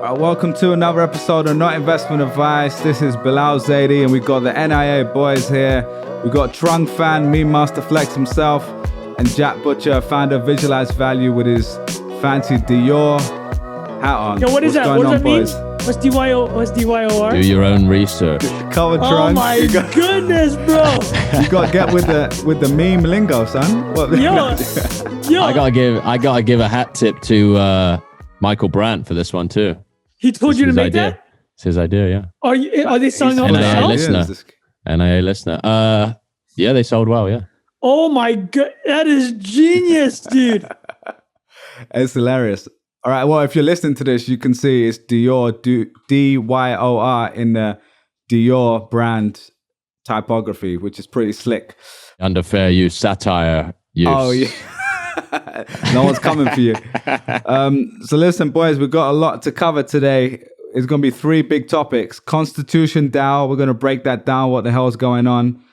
Welcome to another episode of Not Investment Advice. This is Bilal Zaidi, and we got the NIA boys here. We got Trung Phan, Meme Master Flex himself, and Jack Butcher, founder of Visualize Value with his fancy Dior hat on. Yo, what is that? What does that mean? Boys? What's DYOR? Do your own research. Cover Oh Trung. my goodness, bro! You got to get with the meme lingo, son. What? Yo, I gotta give a hat tip to Michael Brandt for this one too. he told you to make that? It's his idea, yeah. Are they selling off the NIA shelf? listener. NIA listener. Yeah, they sold well, yeah. Oh my god, that is genius, dude. It's hilarious. All right, well, if you're listening to this, you can see it's Dior, D-Y-O-R in the Dior brand typography, which is pretty slick. Under fair use, satire use. Oh, yeah. No one's coming for you. So listen, boys, we've got a lot to cover today. It's going to be 3 big topics. ConstitutionDAO, we're going to break that down, what the hell is going on.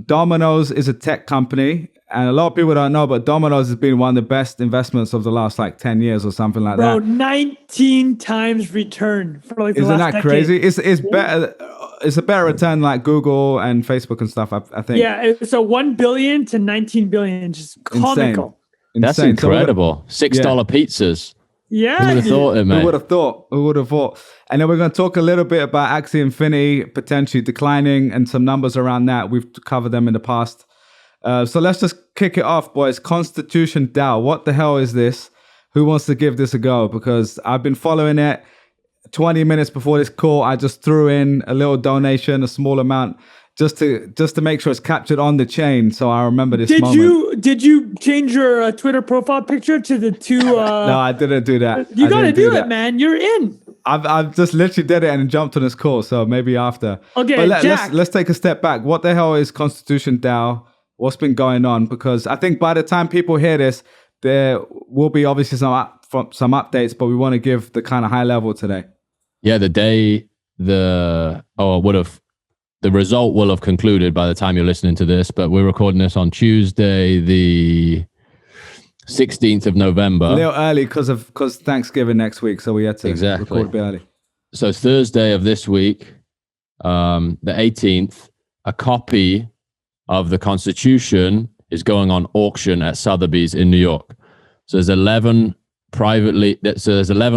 Domino's is a tech company, and a lot of people don't know, but Domino's has been one of the best investments of the last 10 years or something like that. Bro, 19 times return for the last Isn't that decade. crazy? It's better. It's a better return like Google and Facebook and stuff, I think. Yeah, it's a 1 billion to 19 billion, just comical. That's Insane. incredible. $6 pizzas. Yeah, Who would have thought it, mate? Who would have thought? Who would have thought? And then we're going to talk a little bit about Axie Infinity potentially declining and some numbers around that. We've covered them in the past. So let's just kick it off, boys. ConstitutionDAO. What the hell is this? Who wants to give this a go? Because I've been following it. 20 minutes before this call, I just threw in a little donation, a small amount, just to make sure it's captured on the chain. So I remember this moment. Did you change your Twitter profile picture to the two? No, I didn't do that. You got to do it, that. man. You're in. I've just literally did it and jumped on this call. So maybe after. Okay, but Jack. let's take a step back. What the hell is ConstitutionDAO? What's been going on? Because I think by the time people hear this, there will be obviously some updates, but we want to give the kind of high level today. Yeah, the result will have concluded by the time you're listening to this, but we're recording this on Tuesday, the 16th of November. A little early because Thanksgiving next week, so we had to record a bit early. So Thursday of this week, the 18th, a copy of the Constitution is going on auction at Sotheby's in New York. So there's 11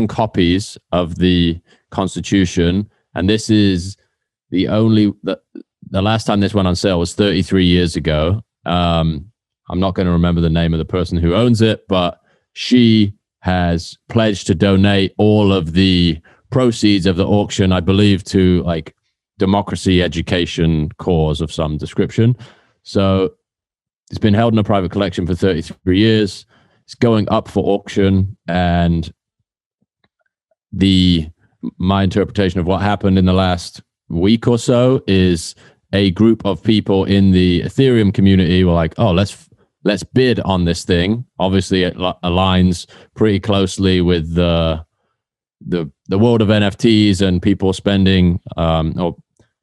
copies of the Constitution, and this is the last time this went on sale was 33 years ago. I'm not going to remember the name of the person who owns it, but she has pledged to donate all of the proceeds of the auction, I believe, to democracy education cause of some description. So it's been held in a private collection for 33 years. It's going up for auction, and my interpretation of what happened in the last week or so is a group of people in the Ethereum community were like, oh, let's bid on this thing. Obviously, it aligns pretty closely with the world of NFTs and people spending or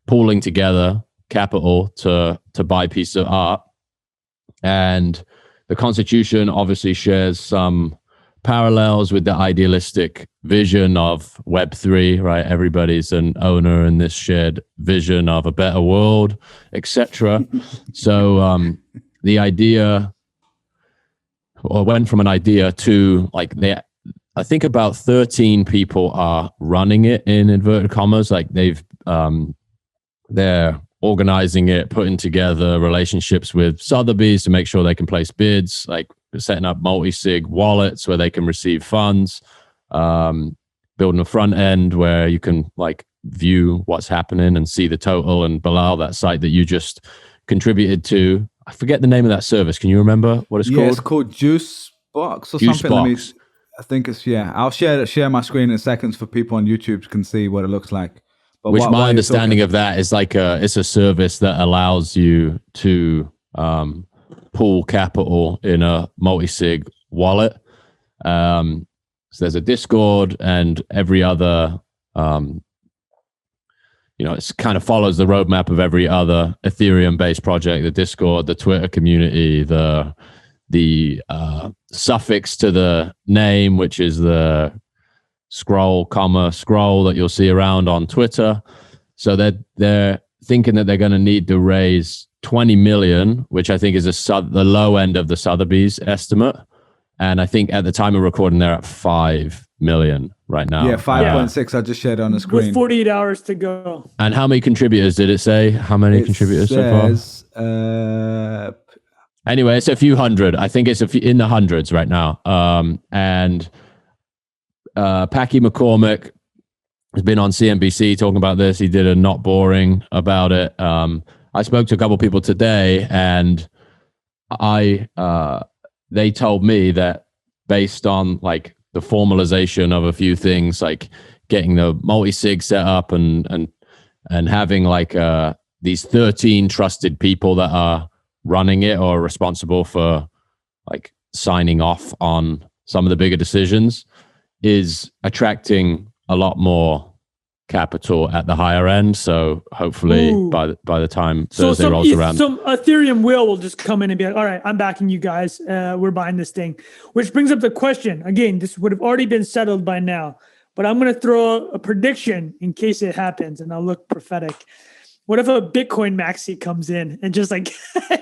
pooling together capital to buy pieces of art. And the Constitution obviously shares some parallels with the idealistic vision of Web3, right? Everybody's an owner in this shared vision of a better world, etc. So the idea, or went from an idea to I think about 13 people are running it in inverted commas. They're organizing it, putting together relationships with Sotheby's to make sure they can place bids, setting up multi-sig wallets where they can receive funds, building a front end where you can view what's happening and see the total. And Bilal, that site that you just contributed to, I forget the name of that service. Can you remember what it's called? Yeah, it's called Juice Box or something. Box. I think it's, yeah. I'll share my screen in seconds for people on YouTube can see what it looks like. But Which my understanding of that is it's a service that allows you to pool capital in a multi-sig wallet. So there's a Discord and every other, it kind of follows the roadmap of every other Ethereum-based project, the Discord, the Twitter community, the suffix to the name, which is the scroll that you'll see around on Twitter. So they're thinking that they're going to need to raise 20 million, which I think is the low end of the Sotheby's estimate. And I think at the time of recording, they're at 5 million right now. Yeah, 5.6. I just shared on the screen. With 48 hours to go. And how many contributors did it say? How many contributors so far? Anyway, it's a few hundred. I think it's in the hundreds right now. And Packy McCormick has been on CNBC talking about this. He did a Not Boring about it. I spoke to a couple of people today, and they told me that based on like the formalization of a few things, like getting the multi-sig set up and having like these 13 trusted people that are running it or responsible for like signing off on some of the bigger decisions, is attracting a lot more capital at the higher end. So hopefully by the time Thursday rolls around, some Ethereum will just come in and be like, all right, I'm backing you guys. We're buying this thing. Which brings up the question. Again, this would have already been settled by now, but I'm going to throw a prediction in case it happens, and I'll look prophetic. What if a Bitcoin maxi comes in and just like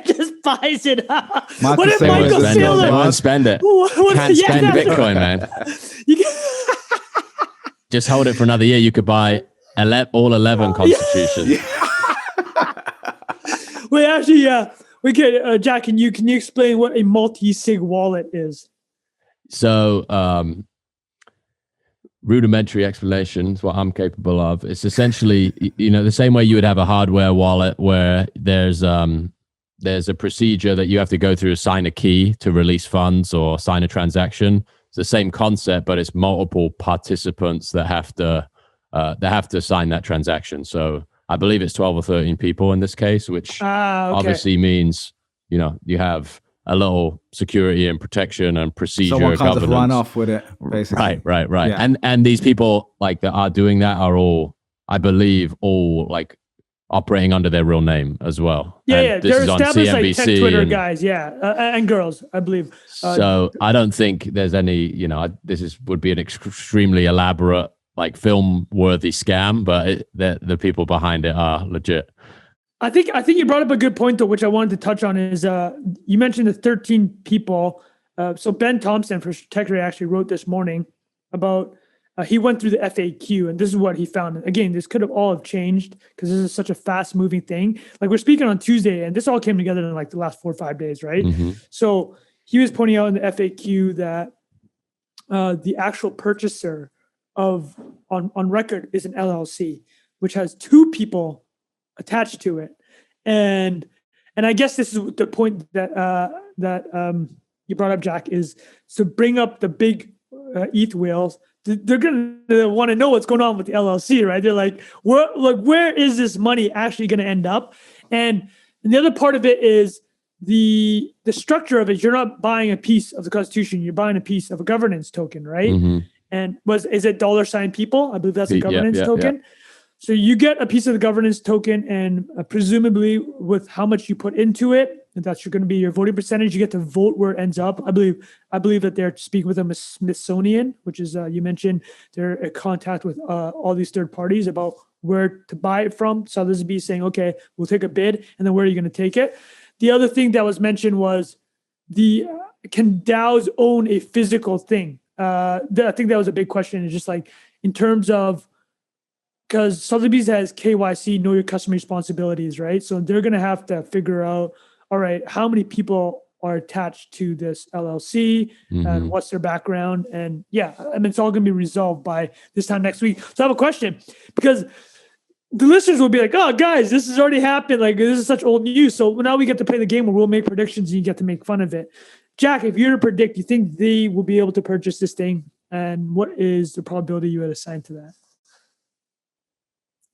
just buys it up? What if Michael Saylor? They won't spend it. Can't spend Bitcoin, man. Just hold it for another year. You could buy all 11 constitutions. Wait, actually, yeah. We could, Jack, can you explain what a multi-sig wallet is? So, rudimentary explanation is what I'm capable of. It's essentially, the same way you would have a hardware wallet where there's a procedure that you have to go through to sign a key to release funds or sign a transaction. It's the same concept, but it's multiple participants that have to sign that transaction. So I believe it's 12 or 13 people in this case, which obviously means, you have a little security and protection and procedure. Someone can't governance. Just run off with it, basically. Right. Yeah. And these people like that are doing that are all, I believe, like operating under their real name as well. Yeah. They're established like tech Twitter guys, and girls, I believe. So I don't think there's any, would be an extremely elaborate, like film-worthy scam, but the people behind it are legit. I think you brought up a good point though, which I wanted to touch on is you mentioned the 13 people. So Ben Thompson for Techray actually wrote this morning about he went through the FAQ and this is what he found. Again, this could have all changed because this is such a fast moving thing. Like we're speaking on Tuesday and this all came together in like the last 4 or 5 days, right? Mm-hmm. So he was pointing out in the FAQ that the actual purchaser on record is an LLC, which has 2 people attached to it, and I guess this is the point that you brought up, Jack, is to bring up the big ETH whales. They're gonna want to know what's going on with the LLC, right? They're like, where is this money actually going to end up? And the other part of it is the structure of it. You're not buying a piece of the Constitution; you're buying a piece of a governance token, right? Mm-hmm. And is it $ people? I believe that's a governance token. Yeah. So you get a piece of the governance token, and presumably with how much you put into it, that's going to be your voting percentage. You get to vote where it ends up. I believe that they're speaking with a Smithsonian, which is you mentioned they're in contact with all these third parties about where to buy it from. So this would be saying, okay, we'll take a bid, and then where are you going to take it? The other thing that was mentioned was can DAOs own a physical thing? I think that was a big question. It's just like in terms of, because Sotheby's has KYC, know your customer responsibilities, right? So they're going to have to figure out, all right, how many people are attached to this LLC and what's their background? And it's all going to be resolved by this time next week. So I have a question, because the listeners will be like, oh, guys, this has already happened. Like, this is such old news. So now we get to play the game where we'll make predictions and you get to make fun of it. Jack, if you're to predict, you think they will be able to purchase this thing? And what is the probability you would assign to that?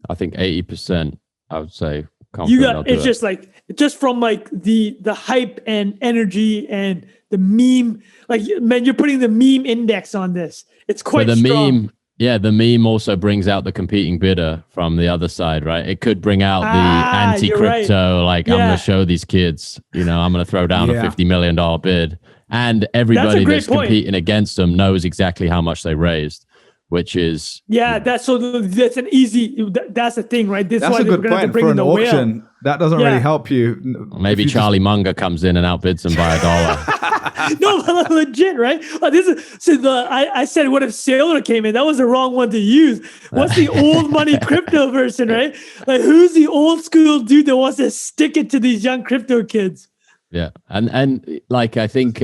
I think 80%, I would say. It's just like, just from like the hype and energy and the meme, like, man, you're putting the meme index on this. It's quite strong. The meme also brings out the competing bidder from the other side, right? It could bring out the anti-crypto, right. I'm going to show these kids, I'm going to throw down a $50 million bid. And everybody that's competing against them knows exactly how much they raised, which is that's an easy. That's the thing, right? That's why a good we're gonna have to point bring for in an the auction. whale. That doesn't really help you. maybe Charlie Munger comes in and outbids them by $1. No, but legit, right? I said, what if Sailor came in? That was the wrong one to use. What's the old money crypto version, right? Like, who's the old school dude that wants to stick it to these young crypto kids? Yeah, and like I think,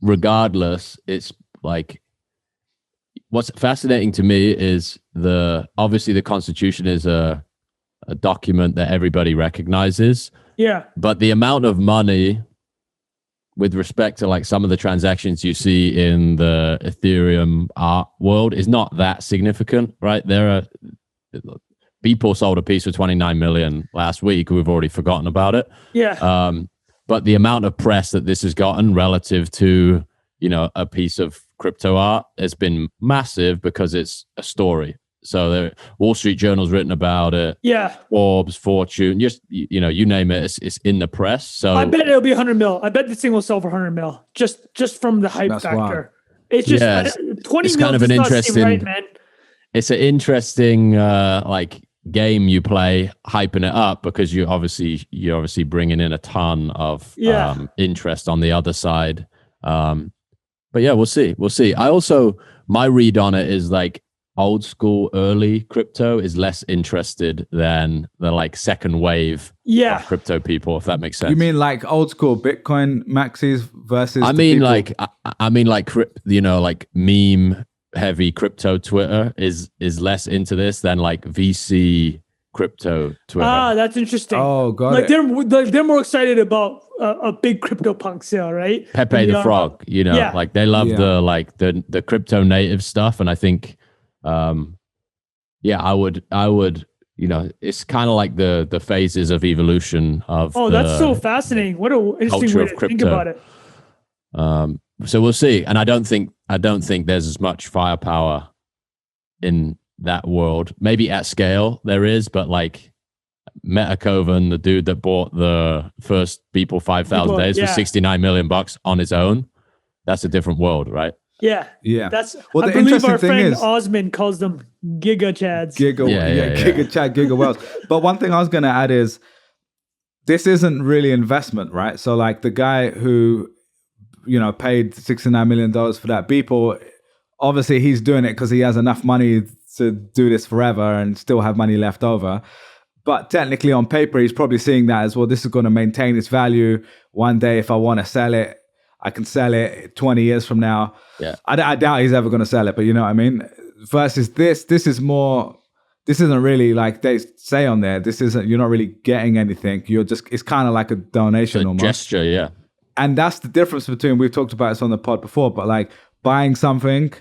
regardless, it's like what's fascinating to me is obviously the Constitution is a document that everybody recognizes. Yeah, but the amount of money with respect to like some of the transactions you see in the Ethereum art world is not that significant, right? There are people sold a piece for 29 million last week. We've already forgotten about it. Yeah. But the amount of press that this has gotten relative to, a piece of crypto art has been massive because it's a story. So the Wall Street Journal's written about it. Yeah. Forbes, Fortune, just, you name it, it's in the press. So I bet it'll be 100 mil. I bet this thing will sell for 100 mil. Just from the hype factor. Wild. It's just 20 it's mil kind of an interesting, right, man. It's an interesting game you play, hyping it up because you're obviously bringing in a ton of interest on the other side. But yeah, we'll see. My read on it is like old school early crypto is less interested than the like second wave of crypto people, if that makes sense. You mean like old school Bitcoin maxis versus like meme heavy crypto Twitter is less into this than like VC crypto Twitter. That's interesting. Oh, got it. They're more excited about a big crypto punk sale, right? Pepe the Frog, like they love the crypto native stuff, and I think, I would, it's kind of like the phases of evolution of. Oh, that's so fascinating! What an interesting way to think about it. So we'll see, and I don't think there's as much firepower in that world. Maybe at scale there is, but like Metakovan, the dude that bought the first Beeple 5,000 days for $69 million on his own, that's a different world, right? Yeah. That's I the believe interesting our thing friend is Osman calls them Giga Chads. Giga Chad, Giga Wells. But one thing I was going to add is this isn't really investment, right? So like the guy who paid $69 million for that Beeple, obviously he's doing it because he has enough money to do this forever and still have money left over. But technically on paper, he's probably seeing that as well. This is going to maintain its value. One day, if I want to sell it, I can sell it 20 years from now. Yeah. I doubt he's ever going to sell it, but you know what I mean? Versus this isn't really like they say on there. You're not really getting anything. It's kind of like a donation it's a almost. gesture, yeah. And that's the difference between, we've talked about this on the pod before, but like buying something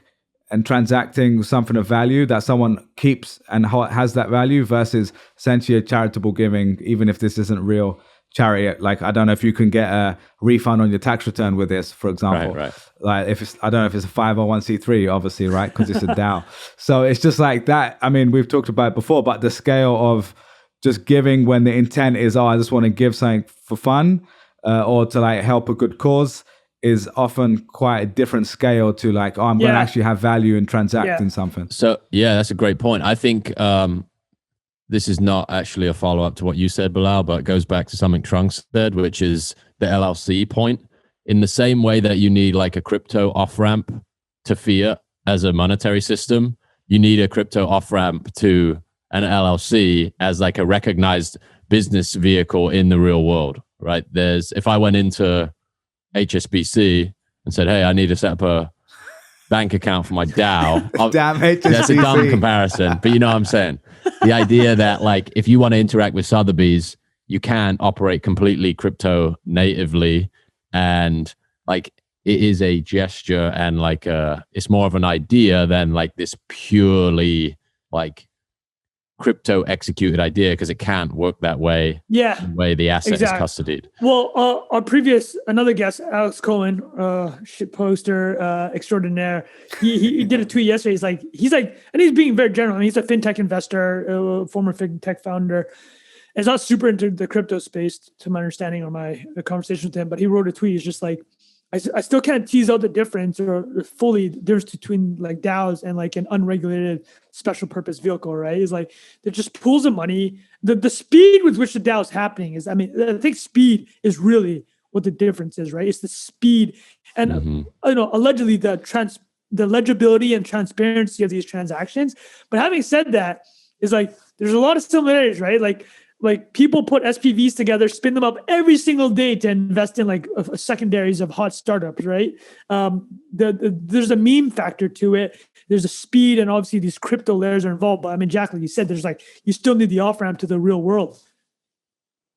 and transacting something of value that someone keeps and has that value versus essentially a charitable giving, even if this isn't real charity. Like, I don't know if you can get a refund on your tax return with this, for example. Right. Like I don't know if it's a 501c3, obviously, right? Because it's a DAO. So it's just like that. I mean, we've talked about it before, but the scale of just giving when the intent is, I just want to give something for fun or to like help a good cause, is often quite a different scale to like, I'm going to actually have value in transacting something. So yeah, that's a great point. I think this is not actually a follow-up to what you said, Bilal, but it goes back to something Trunks said, which is the LLC point. In the same way that you need like a crypto off-ramp to fiat as a monetary system, you need a crypto off-ramp to an LLC as like a recognized business vehicle in the real world, right? If I went into HSBC and said, hey, I need to set up a bank account for my DAO. Damn HSBC. That's a dumb comparison, but you know what I'm saying? The idea that like, if you want to interact with Sotheby's, you can operate completely crypto natively, and like it is a gesture and like it's more of an idea than like this purely like crypto executed idea, because it can't work that way. Yeah, the way the asset is custodied. Well, another guest, Alex Cohen, shit poster extraordinaire, he did a tweet yesterday. He's like, and he's being very general. I mean, he's a fintech investor, former fintech founder. It's not super into the crypto space, to my understanding, or the conversation with him. But he wrote a tweet. He's just like, I still can't tease out the difference or fully the difference between like DAOs and like an unregulated special purpose vehicle, right? It's like they're just pools of money. The speed with which the DAO is happening is, I mean, I think speed is really what the difference is, right? It's the speed and allegedly the legibility and transparency of these transactions. But having said that, is like there's a lot of similarities, right? Like people put SPVs together, spin them up every single day to invest in like secondaries of hot startups, right? There's a meme factor to it. There's a speed, and obviously these crypto layers are involved. But I mean, Jack, like you said, there's like you still need the off ramp to the real world.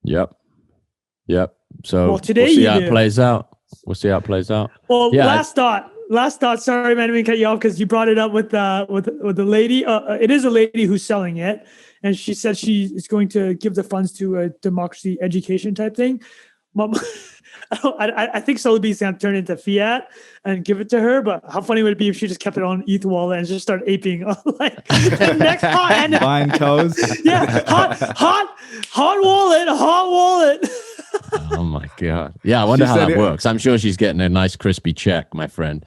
Yep. So today we'll see how it plays out. Well, yeah, last thought. Sorry, man, I didn't cut you off because you brought it up with the lady. It is a lady who's selling it, and she said she is going to give the funds to a democracy education type thing. I think Sotheby's going to turn into fiat and give it to her. But how funny would it be if she just kept it on ETH wallet and just started aping like the next hot end? Buying toes. Yeah, hot wallet. Oh my God. Yeah, I wonder how that works. I'm sure she's getting a nice crispy check, my friend.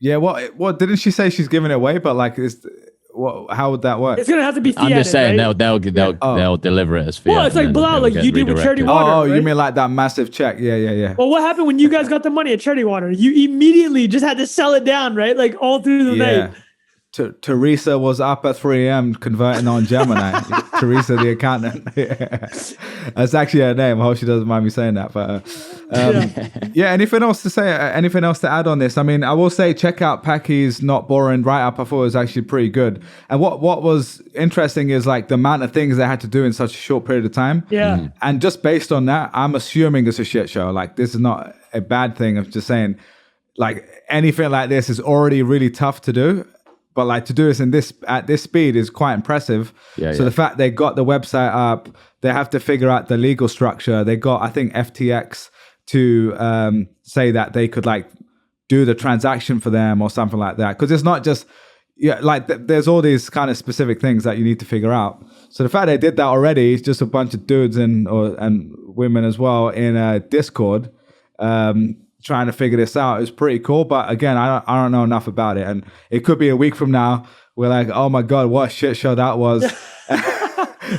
Yeah, what didn't she say she's giving it away? But like, how would that work? It's gonna have to be fiat. I'm just saying right? they'll deliver it as fiat. Well, it's like Bilal, like you did with Charity Water. Oh, right? you mean like that massive check? Yeah. Well, what happened when you guys got the money at Charity Water? You immediately just had to sell it down, right? Like all through the night. Teresa was up at 3 a.m. converting on Gemini. Teresa, the accountant. That's actually her name. I hope she doesn't mind me saying that. But anything else to say? Anything else to add on this? I mean, I will say check out Packy's Not Boring write-up. I thought it was actually pretty good. And what was interesting is like the amount of things they had to do in such a short period of time. Yeah. Mm. And just based on that, I'm assuming it's a shit show. Like this is not a bad thing. I'm just saying like anything like this is already really tough to do. But like to do this at this speed is quite impressive. So the fact they got the website up, they have to figure out the legal structure. They got, I think, FTX to say that they could like do the transaction for them or something like that. Because it's not just there's all these kind of specific things that you need to figure out. So the fact they did that already is just a bunch of dudes and women as well in a Discord. Trying to figure this out is pretty cool, but again, I don't know enough about it, and it could be a week from now we're like, oh my God, what a shit show that was.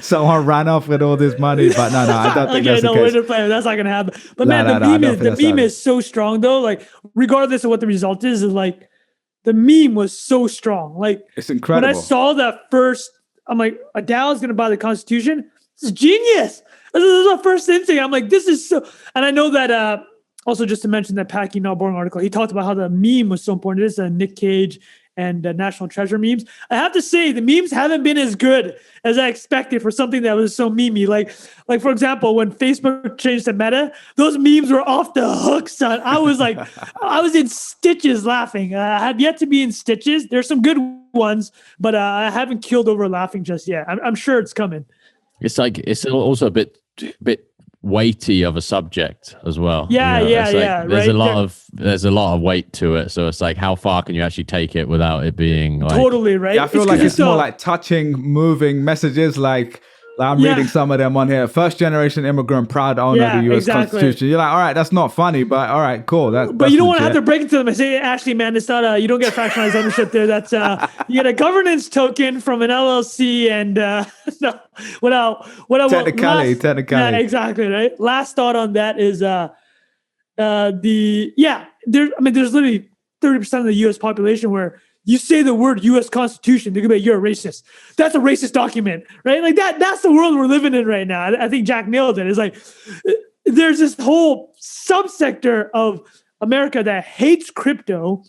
Someone ran off with all this money, but no, I don't think that's the case. That's not gonna happen. But man, the meme is so strong though. Like regardless of what the result is like the meme was so strong. Like it's incredible. When I saw that first, I'm like, a DAO is gonna buy the Constitution. This is genius. This is the first instinct. I'm like, this is so, and I know that. Also, just to mention that Packy Not Boring article, he talked about how the meme was so important. This is Nick Cage and National Treasure memes. I have to say, the memes haven't been as good as I expected for something that was so memey. Like for example, when Facebook changed to Meta, those memes were off the hook, son. I was like, I was in stitches laughing. I have yet to be in stitches. There's some good ones, but I haven't killed over laughing just yet. I'm sure it's coming. It's like it's also a bit weighty of a subject as well. Yeah. There's a lot of weight to it. So it's like, how far can you actually take it without it being like totally right? Yeah, I feel like it's more like touching, moving messages. Like I'm reading some of them on here. First generation immigrant, proud owner of the U.S. Constitution. You're like, all right, that's not funny, but all right, cool. But you don't want to have to break it to them and say, Ashley, man, it's not you don't get fractionalized ownership there. That's you get a governance token from an LLC and no, technicality. Yeah, exactly, right? Last thought on that is there's literally 30% of the U.S. population where you say the word U.S. Constitution, they're gonna be like, you're a racist. That's a racist document, right? Like that's the world we're living in right now. I think Jack nailed it. It's like there's this whole subsector of America that hates crypto,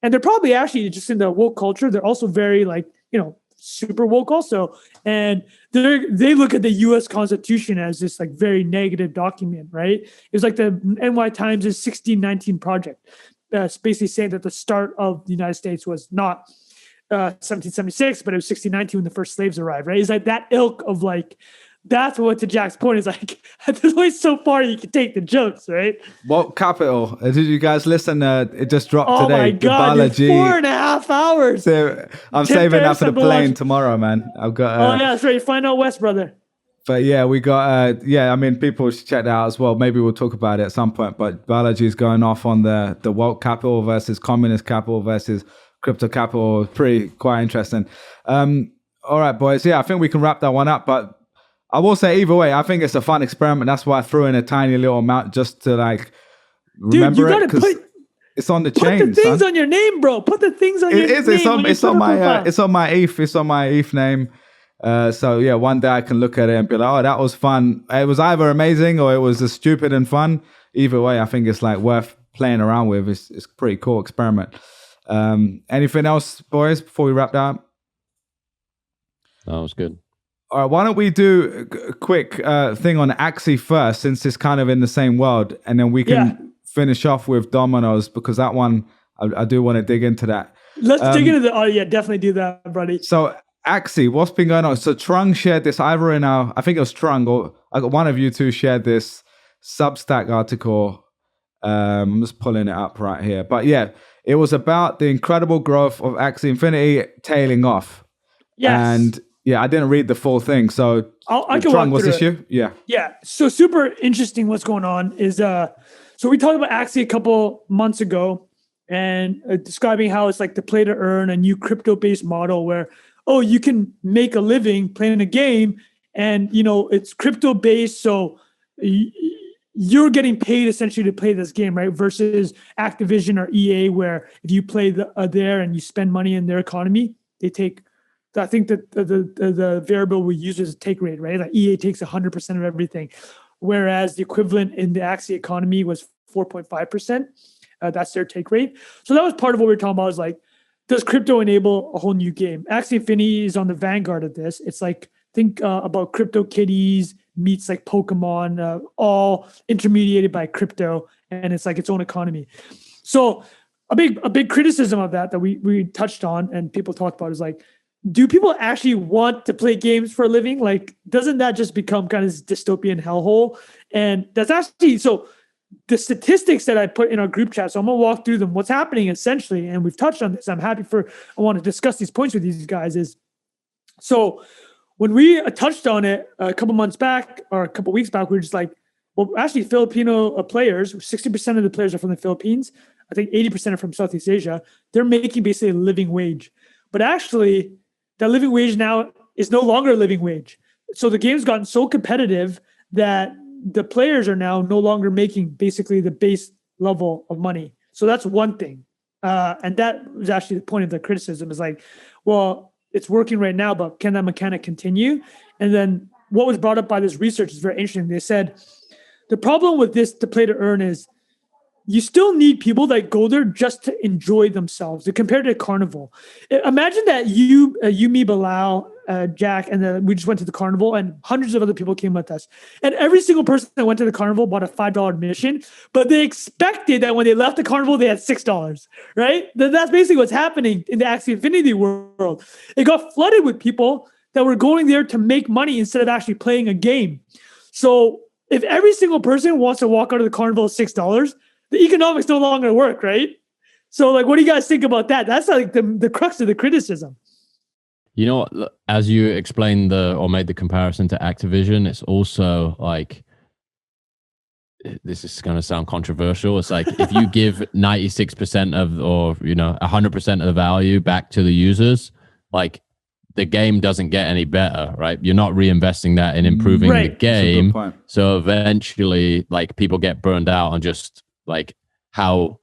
and they're probably actually just in the woke culture. They're also very super woke also, and they look at the U.S. Constitution as this like very negative document, right? It was like the NY Times' 1619 project. Basically saying that the start of the United States was not 1776, but it was 1619 when the first slaves arrived, right? It's like that ilk of like, that's what, to Jack's point, is like, there's only so far you can take the jokes, right? What capital? Did you guys listen? It just dropped today. Oh my God, it's 4.5 hours. So I'm saving that for the plane tomorrow, man. I've got... oh yeah, that's right. Find out West, brother. But yeah, we got I mean, people should check that out as well. Maybe we'll talk about it at some point. But Balaji is going off on the woke capital versus communist capital versus crypto capital. Pretty quite interesting. All right, boys. Yeah, I think we can wrap that one up. But I will say either way, I think it's a fun experiment. That's why I threw in a tiny little amount just to like remember it, because it's on the chain. Put the things on your name, bro. Put the things on your name. It's on my ETH. It's on my ETH name. So yeah, one day I can look at it and be like, oh, that was fun. It was either amazing or it was just stupid and fun. Either way, I think it's like worth playing around with. It's a pretty cool experiment. Anything else, boys, before we wrap that up? That was good. All right, why don't we do a quick thing on Axie first, since it's kind of in the same world, and then we can finish off with Domino's, because that one, I do want to dig into that. Let's dig into definitely do that, buddy. So Axie, what's been going on? So Trung shared this either in I think it was Trung, or one of you two shared this Substack article. I'm just pulling it up right here. But yeah, it was about the incredible growth of Axie Infinity tailing off. Yes. And yeah, I didn't read the full thing. So I can Trung, walk was through this you? Yeah. Yeah. So super interesting what's going on is, so we talked about Axie a couple months ago and describing how it's like the play to earn, a new crypto-based model where, you can make a living playing a game and, it's crypto-based. So you're getting paid essentially to play this game, right? Versus Activision or EA, where if you play there and you spend money in their economy, they take, I think that the variable we use is take rate, right? Like EA takes 100% of everything, whereas the equivalent in the Axie economy was 4.5%. That's their take rate. So that was part of what we were talking about, is like, does crypto enable a whole new game? Axie Infinity is on the vanguard of this. It's like, think about Crypto Kitties meets like Pokemon, all intermediated by crypto, and it's like its own economy. So a big criticism of that we touched on and people talked about is like, do people actually want to play games for a living? Like, doesn't that just become kind of this dystopian hellhole? And that's actually, so the statistics that I put in our group chat, so I'm going to walk through them. What's happening essentially, and we've touched on this, I want to discuss these points with these guys, is, so when we touched on it a couple months back or a couple weeks back, we were just like, well, actually Filipino players, 60% of the players are from the Philippines. I think 80% are from Southeast Asia. They're making basically a living wage. But actually, that living wage now is no longer a living wage. So the game's gotten so competitive that the players are now no longer making basically the base level of money. So that's one thing. And that was actually the point of the criticism, is like, well, it's working right now, but can that mechanic continue? And then what was brought up by this research is very interesting. They said, the problem with this to play to earn is you still need people that go there just to enjoy themselves. Compared to a carnival. Imagine that you, me, Bilal, Jack, and then we just went to the carnival and hundreds of other people came with us. And every single person that went to the carnival bought a $5 admission, but they expected that when they left the carnival, they had $6, right? That's basically what's happening in the Axie Infinity world. It got flooded with people that were going there to make money instead of actually playing a game. So if every single person wants to walk out of the carnival at $6, the economics no longer work, right? So like, what do you guys think about that? That's like the crux of the criticism. You know what, as you explained or made the comparison to Activision, it's also like, this is going to sound controversial. It's like, if you give 96% of, or, 100% of the value back to the users, like the game doesn't get any better, right? You're not reinvesting that in improving the game. So eventually like people get burned out on just like how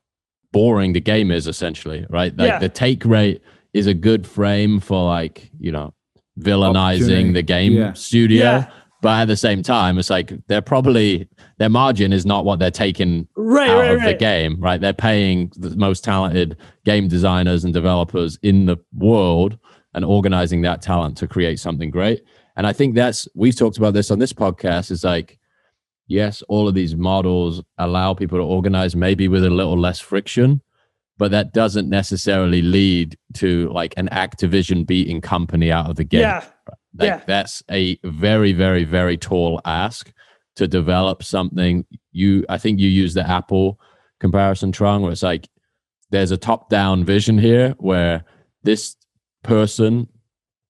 boring the game is essentially, right? Like the take rate is a good frame for like, villainizing the game studio. Yeah. But at the same time, it's like their margin is not what they're taking out of the game, right? They're paying the most talented game designers and developers in the world and organizing that talent to create something great. And I think we've talked about this on this podcast, is like, yes, all of these models allow people to organize maybe with a little less friction, but that doesn't necessarily lead to like an Activision beating company out of the game. That's a very, very, very tall ask to develop something. I think you use the Apple comparison, Trung, where it's like, there's a top-down vision here where this person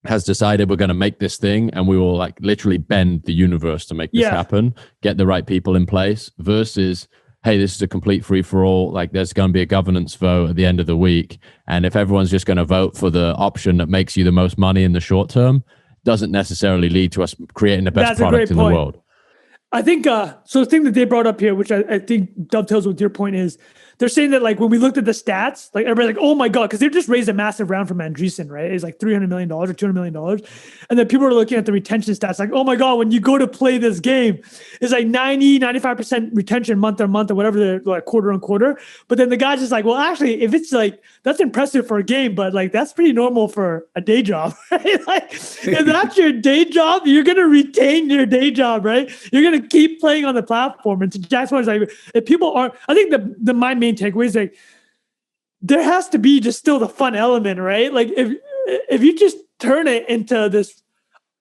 has decided we're going to make this thing and we will like literally bend the universe to make this happen, get the right people in place, versus, hey, this is a complete free for all. Like there's going to be a governance vote at the end of the week. And if everyone's just going to vote for the option that makes you the most money in the short term, doesn't necessarily lead to us creating the best product in the world. I think, so the thing that they brought up here, which I think dovetails with your point, is they're saying that like when we looked at the stats, like everybody's like, oh my God, because they just raised a massive round from Andreessen, right? It's like $300 million or $200 million. And then people are looking at the retention stats like, oh my God, when you go to play this game, it's like 95% retention month on month or whatever, they're like quarter on quarter. But then the guy's just like, well, actually, if it's like, that's impressive for a game, but like that's pretty normal for a day job, right? Like if that's your day job, you're going to retain your day job, right? You're going to keep playing on the platform. And to Jack's point, like, if people aren't, I think my main takeaway is like, there has to be just still the fun element, right? Like if you just turn it into this,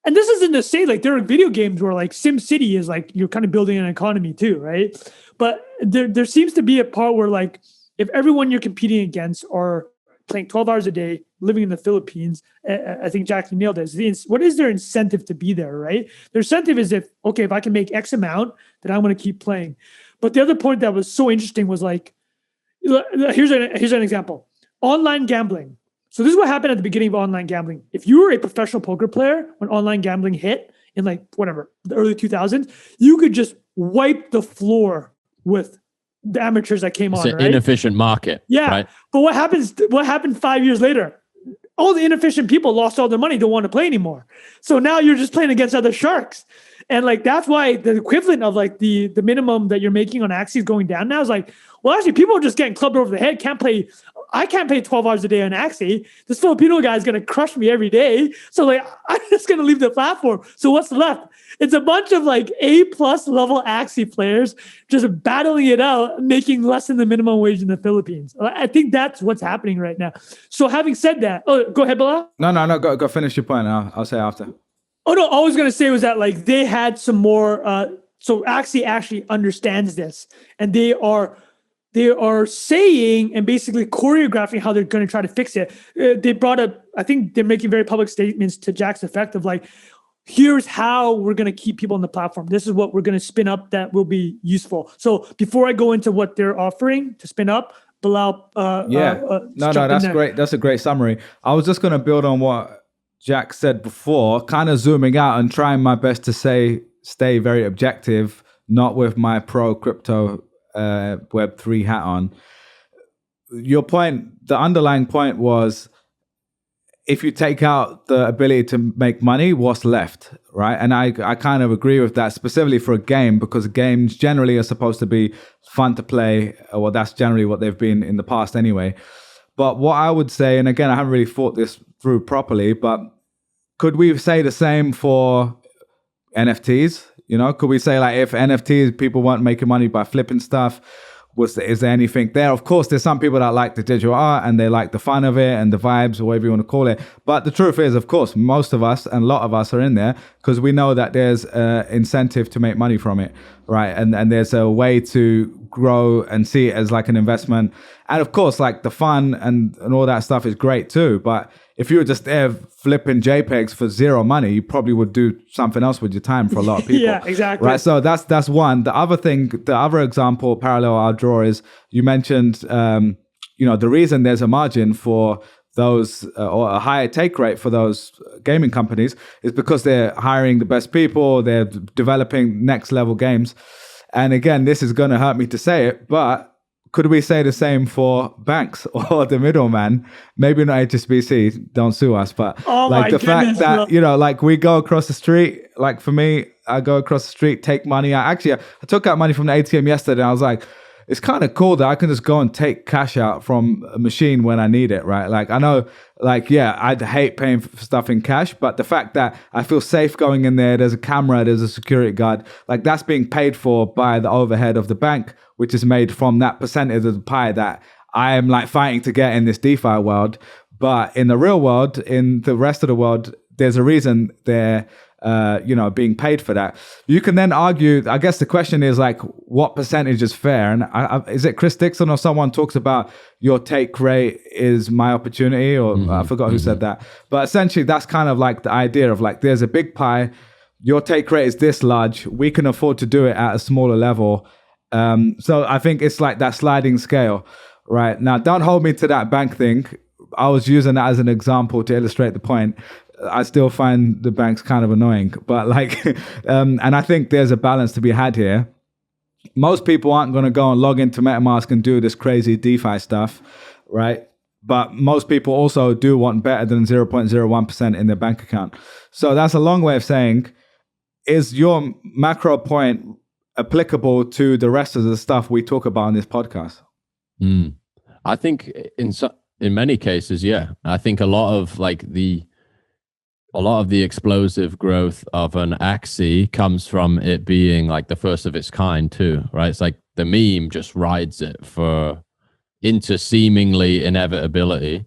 and this isn't to say like there are video games where like Sim City is like, you're kind of building an economy too, right? But there seems to be a part where like, if everyone you're competing against are playing 12 hours a day, living in the Philippines, I think Jack nailed it. What is their incentive to be there, right? Their incentive is if I can make X amount, then I'm going to keep playing. But the other point that was so interesting was like, here's an example. Online gambling. So this is what happened at the beginning of online gambling. If you were a professional poker player when online gambling hit in like whatever, the early 2000s, you could just wipe the floor with the amateurs that came on. It's an inefficient market. Yeah. Right? But what happened 5 years later? All the inefficient people lost all their money, don't want to play anymore. So now you're just playing against other sharks. And like, that's why the equivalent of like the minimum that you're making on Axie is going down now is like, well, actually people are just getting clubbed over the head. I can't play 12 hours a day on Axie. This Filipino guy is going to crush me every day. So like, I'm just going to leave the platform. So what's left? It's a bunch of like A+ level Axie players just battling it out, making less than the minimum wage in the Philippines. I think that's what's happening right now. So having said that, go ahead, Bilal. No, go finish your point. I'll say after. Oh no, all I was going to say was that like they had some more, so Axie actually understands this, and they are saying and basically choreographing how they're going to try to fix it. They brought up, I think they're making very public statements to Jack's effect of like, here's how we're going to keep people on the platform. This is what we're going to spin up that will be useful. So before I go into what they're offering to spin up, Bilal. That's great. That's a great summary. I was just going to build on what Jack said before, kind of zooming out and trying my best to stay very objective, not with my pro crypto Web3 hat on. Your point, the underlying point was, if you take out the ability to make money, what's left, right? And I kind of agree with that, specifically for a game, because games generally are supposed to be fun to play. Well, that's generally what they've been in the past anyway. But what I would say, and again, I haven't really thought this through properly, but could we say the same for NFTs? You know, could we say like if NFTs, people weren't making money by flipping stuff, is there anything there? Of course, there's some people that like the digital art and they like the fun of it and the vibes or whatever you want to call it. But the truth is, of course, most of us and a lot of us are in there because we know that there's incentive to make money from it, right? And there's a way to grow and see it as like an investment. And of course, like the fun and all that stuff is great too. But if you were just there flipping JPEGs for zero money, you probably would do something else with your time for a lot of people. Yeah, exactly. Right. So that's one. The other example, parallel I'll draw is you mentioned, the reason there's a margin for those or a higher take rate for those gaming companies is because they're hiring the best people, they're developing next level games. And again, this is going to hurt me to say it, but could we say the same for banks or the middleman? Maybe not HSBC, don't sue us, but like the fact that, like we go across the street, like for me, I go across the street, take money out. Actually, I took out money from the ATM yesterday and I was like, it's kind of cool that I can just go and take cash out from a machine when I need it, right? Like I know, like, yeah, I'd hate paying for stuff in cash, but the fact that I feel safe going in there's a camera, there's a security guard, like that's being paid for by the overhead of the bank, which is made from that percentage of the pie that I am like fighting to get in this DeFi world. But in the real world, in the rest of the world, there's a reason they're being paid for that. You can then argue, I guess the question is like, what percentage is fair? And is it Chris Dixon or someone talks about your take rate is my opportunity, or I forgot who said that. But essentially that's kind of like the idea of like, there's a big pie, your take rate is this large, we can afford to do it at a smaller level. So I think it's like that sliding scale, right? Now, don't hold me to that bank thing. I was using that as an example to illustrate the point. I still find the banks kind of annoying, but like, and I think there's a balance to be had here. Most people aren't going to go and log into MetaMask and do this crazy DeFi stuff, right? But most people also do want better than 0.01% in their bank account. So that's a long way of saying, is your macro point applicable to the rest of the stuff we talk about in this podcast? I think in many cases, yeah. I think a lot of the explosive growth of an Axie comes from it being like the first of its kind too, right? It's like the meme just rides it into seemingly inevitability,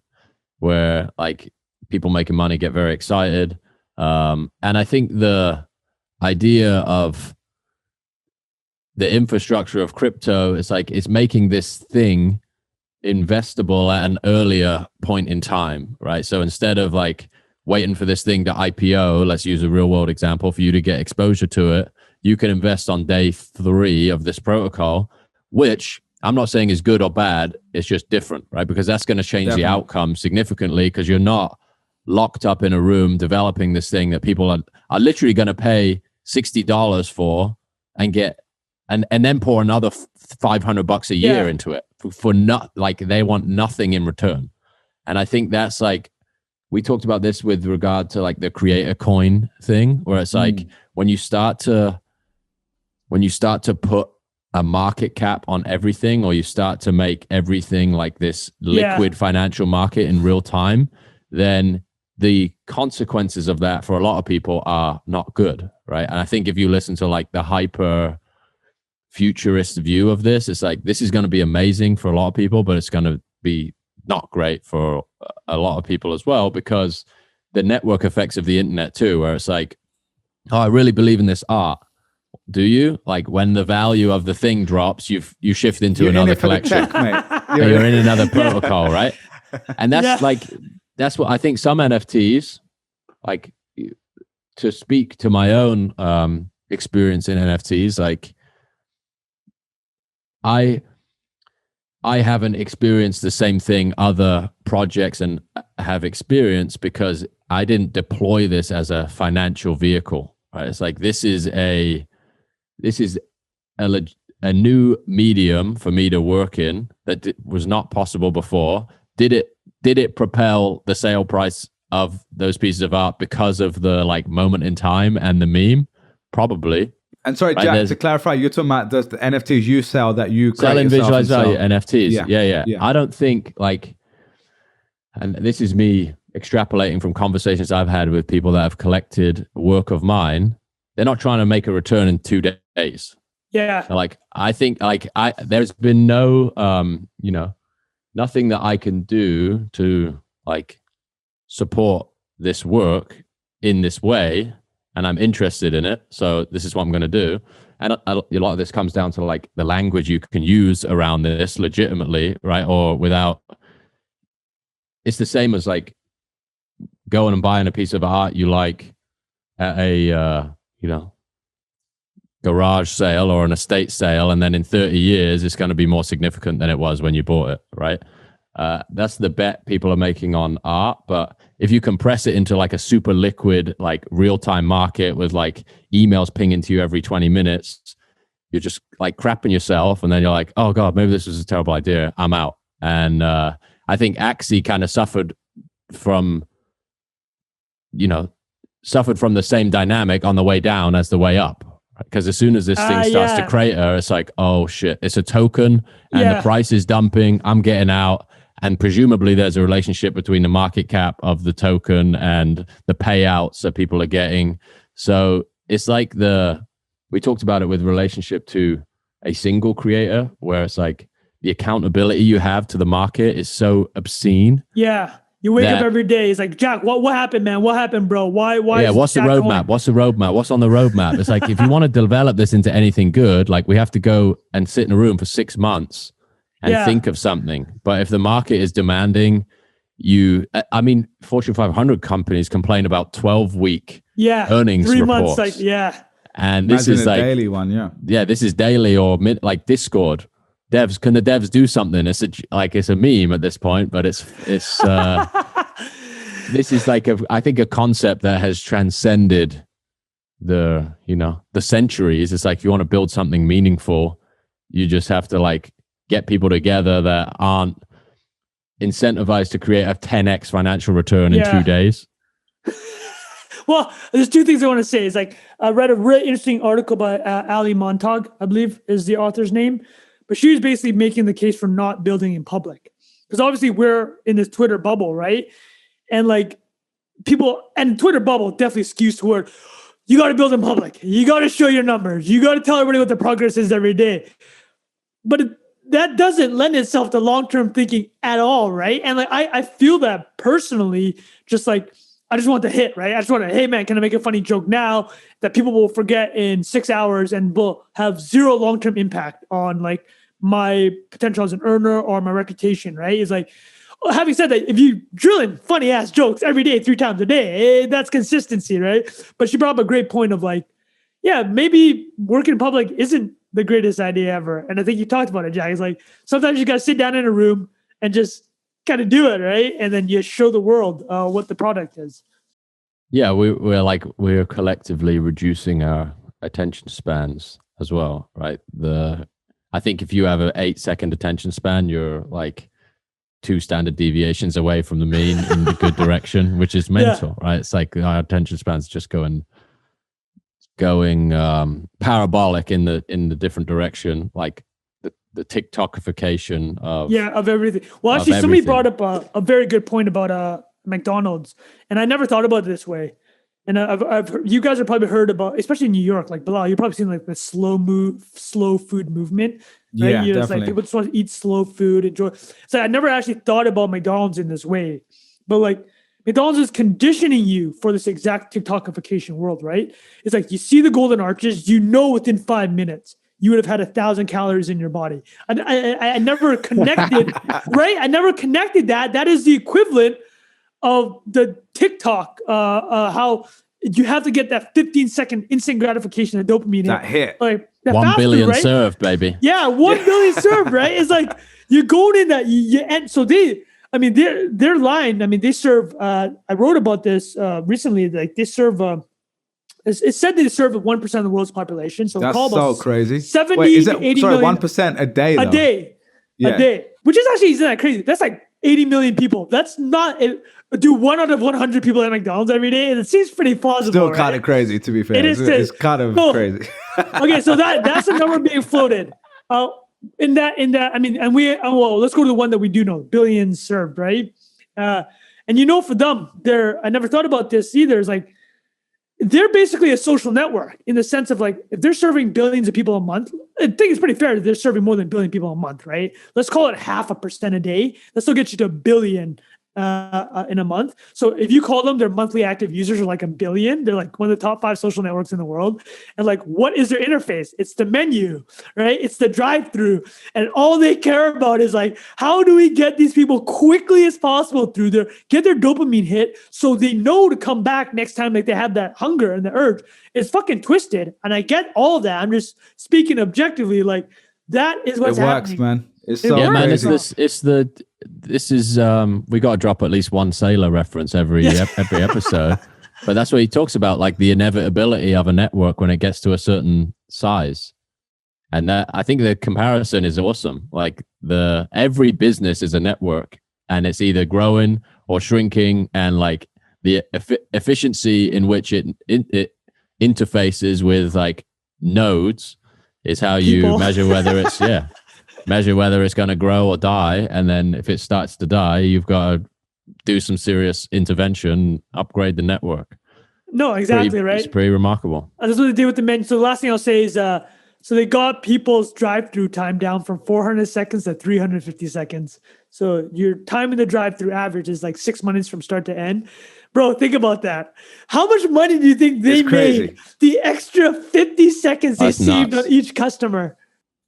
where like people making money get very excited. And I think the idea of the infrastructure of crypto is like, it's making this thing investable at an earlier point in time, right? So instead of like waiting for this thing to IPO, let's use a real world example, for you to get exposure to it, you can invest on day 3 of this protocol, which I'm not saying is good or bad. It's just different, right? Because that's going to change the outcome significantly, because you're not locked up in a room developing this thing that people are literally going to pay $60 for and get, and then pour another $500 a year into it for not, like, they want nothing in return. And I think that's like, we talked about this with regard to like the creator coin thing, where it's like when you start to put a market cap on everything, or you start to make everything like this liquid financial market in real time, then the consequences of that for a lot of people are not good, right? And I think if you listen to like the hyper futurist view of this, it's like, this is going to be amazing for a lot of people, but it's going to be not great for a lot of people as well, because the network effects of the internet too, where it's like, oh, I really believe in this art. Do you? Like, when the value of the thing drops, you shift into another collection. You're in another protocol, right? And that's that's what I think some NFTs, like, to speak to my own experience in NFTs, like, I haven't experienced the same thing other projects and have experienced, because I didn't deploy this as a financial vehicle, right? It's like, this is a new medium for me to work in that was not possible before. Did it propel the sale price of those pieces of art because of the like moment in time and the meme? Probably. And sorry, Jack, to clarify, you're talking about the NFTs you sell that you create selling visualized value NFTs. Yeah. I don't think like, and this is me extrapolating from conversations I've had with people that have collected work of mine. They're not trying to make a return in 2 days. Yeah. Like, I think like there's been no, nothing that I can do to like support this work in this way. And I'm interested in it. So this is what I'm going to do. And a lot of this comes down to like the language you can use around this legitimately, right? Or without. It's the same as like going and buying a piece of art you like at a, garage sale or an estate sale. And then in 30 years, it's going to be more significant than it was when you bought it, right? That's the bet people are making on art. But if you compress it into like a super liquid, like real-time market with like emails pinging to you every 20 minutes, you're just like crapping yourself. And then you're like, oh God, maybe this was a terrible idea. I'm out. And I think Axie kind of suffered from the same dynamic on the way down as the way up. Because as soon as this thing starts to crater, it's like, oh shit, it's a token and the price is dumping. I'm getting out. And presumably there's a relationship between the market cap of the token and the payouts that people are getting. So it's like we talked about it with relationship to a single creator, where it's like the accountability you have to the market is so obscene. Yeah. You wake up every day. It's like, Jack, what happened, man? What happened, bro? Why? Yeah, what's the roadmap? What's the roadmap? What's on the roadmap? It's like, if you want to develop this into anything good, like we have to go and sit in a room for 6 months and think of something. But if the market is demanding, Fortune 500 companies complain about 12-week earnings 3 reports. months, and this Imagine is like daily one, this is daily or like Discord. Devs, can the devs do something? It's a meme at this point, but it's this is like I think a concept that has transcended the centuries. It's like, if you want to build something meaningful, you just have to like get people together that aren't incentivized to create a 10x financial return in 2 days. Well, there's two things I want to say. It's like, I read a really interesting article by Ali Montag, I believe is the author's name. But she was basically making the case for not building in public. Because obviously we're in this Twitter bubble, right? And like people, and Twitter bubble definitely skews toward, you got to build in public. You got to show your numbers. You got to tell everybody what the progress is every day. But that doesn't lend itself to long-term thinking at all, right? And like I feel that personally, just like, I just want the hit, right? I just want to, hey man, can I make a funny joke now that people will forget in 6 hours and will have zero long-term impact on like my potential as an earner or my reputation, right? It's like, having said that, if you drill in funny ass jokes every day, 3 times a day, that's consistency, right? But she brought up a great point of like, maybe working in public isn't the greatest idea ever. And I think you talked about it, Jack. It's like, sometimes you got to sit down in a room and just kind of do it, right? And then you show the world what the product is. Yeah, we're collectively reducing our attention spans as well, right? I think if you have an 8-second attention span, you're like 2 standard deviations away from the mean in the good direction, which is mental, right? It's like our attention spans just going parabolic in the different direction, like the TikTokification of everything. Well, actually, somebody brought up a very good point about McDonald's, and I never thought about it this way. And I've heard, you guys have probably heard about, especially in New York, like Bilal, you've probably seen like the slow food movement. Right? Yeah, It's definitely. like people just want to eat slow food, enjoy. So I never actually thought about McDonald's in this way, but like McDonald's is conditioning you for this exact TikTokification world, right? It's like you see the golden arches, within 5 minutes you would have had 1,000 calories in your body. I never connected, right? I never connected that. That is the equivalent of the TikTok, how you have to get that 15-second instant gratification, the dopamine hit. Like 1 billion right? served, baby. Yeah, 1 billion served, right? It's like you're going in that. And so their line. I mean, they serve. I wrote about this recently. Like they serve. It's said they serve 1% of the world's population. So that's so crazy. 70 Wait, is it, to 80 sorry, million 1% a day? a day, which is actually isn't that crazy. That's like 80 million people. That's not do 1 out of 100 people at McDonald's every day, and it seems pretty plausible. Still right? kind of crazy, to be fair. It's kind of crazy. Okay, so that's the number being floated. In that, I mean, and let's go to the one that we do know: billions served, right? And for them, I never thought about this either. It's like they're basically a social network in the sense of like, if they're serving billions of people a month, I think it's pretty fair that they're serving more than 1 billion people a month, right? Let's call it 0.5% a day. That still gets you to 1 billion in a month. So if you call them, their monthly active users are like 1 billion. They're like one of the top 5 social networks in the world. And like, what is their interface? It's the menu, right? It's the drive-through. And all they care about is like, how do we get these people quickly as possible get their dopamine hit so they know to come back next time, like they have that hunger and the urge. It's fucking twisted. And I get all of that. I'm just speaking objectively, like that is what's happening. It works, man. It's so crazy. We got to drop at least one Sailor reference every episode, but that's what he talks about, like the inevitability of a network when it gets to a certain size. And that, I think the comparison is awesome. Like every business is a network, and it's either growing or shrinking, and like the efficiency in which it interfaces with like nodes is how you measure whether it's measure whether it's going to grow or die. And then if it starts to die, you've got to do some serious intervention, upgrade the network. No, exactly, right? It's pretty remarkable. That's what they did with the menu. So the last thing I'll say is So they got people's drive-through time down from 400 seconds to 350 seconds. So your time in the drive-through average is like 6 minutes from start to end. Bro, think about that. How much money do you think they made the extra 50 seconds they saved on each customer?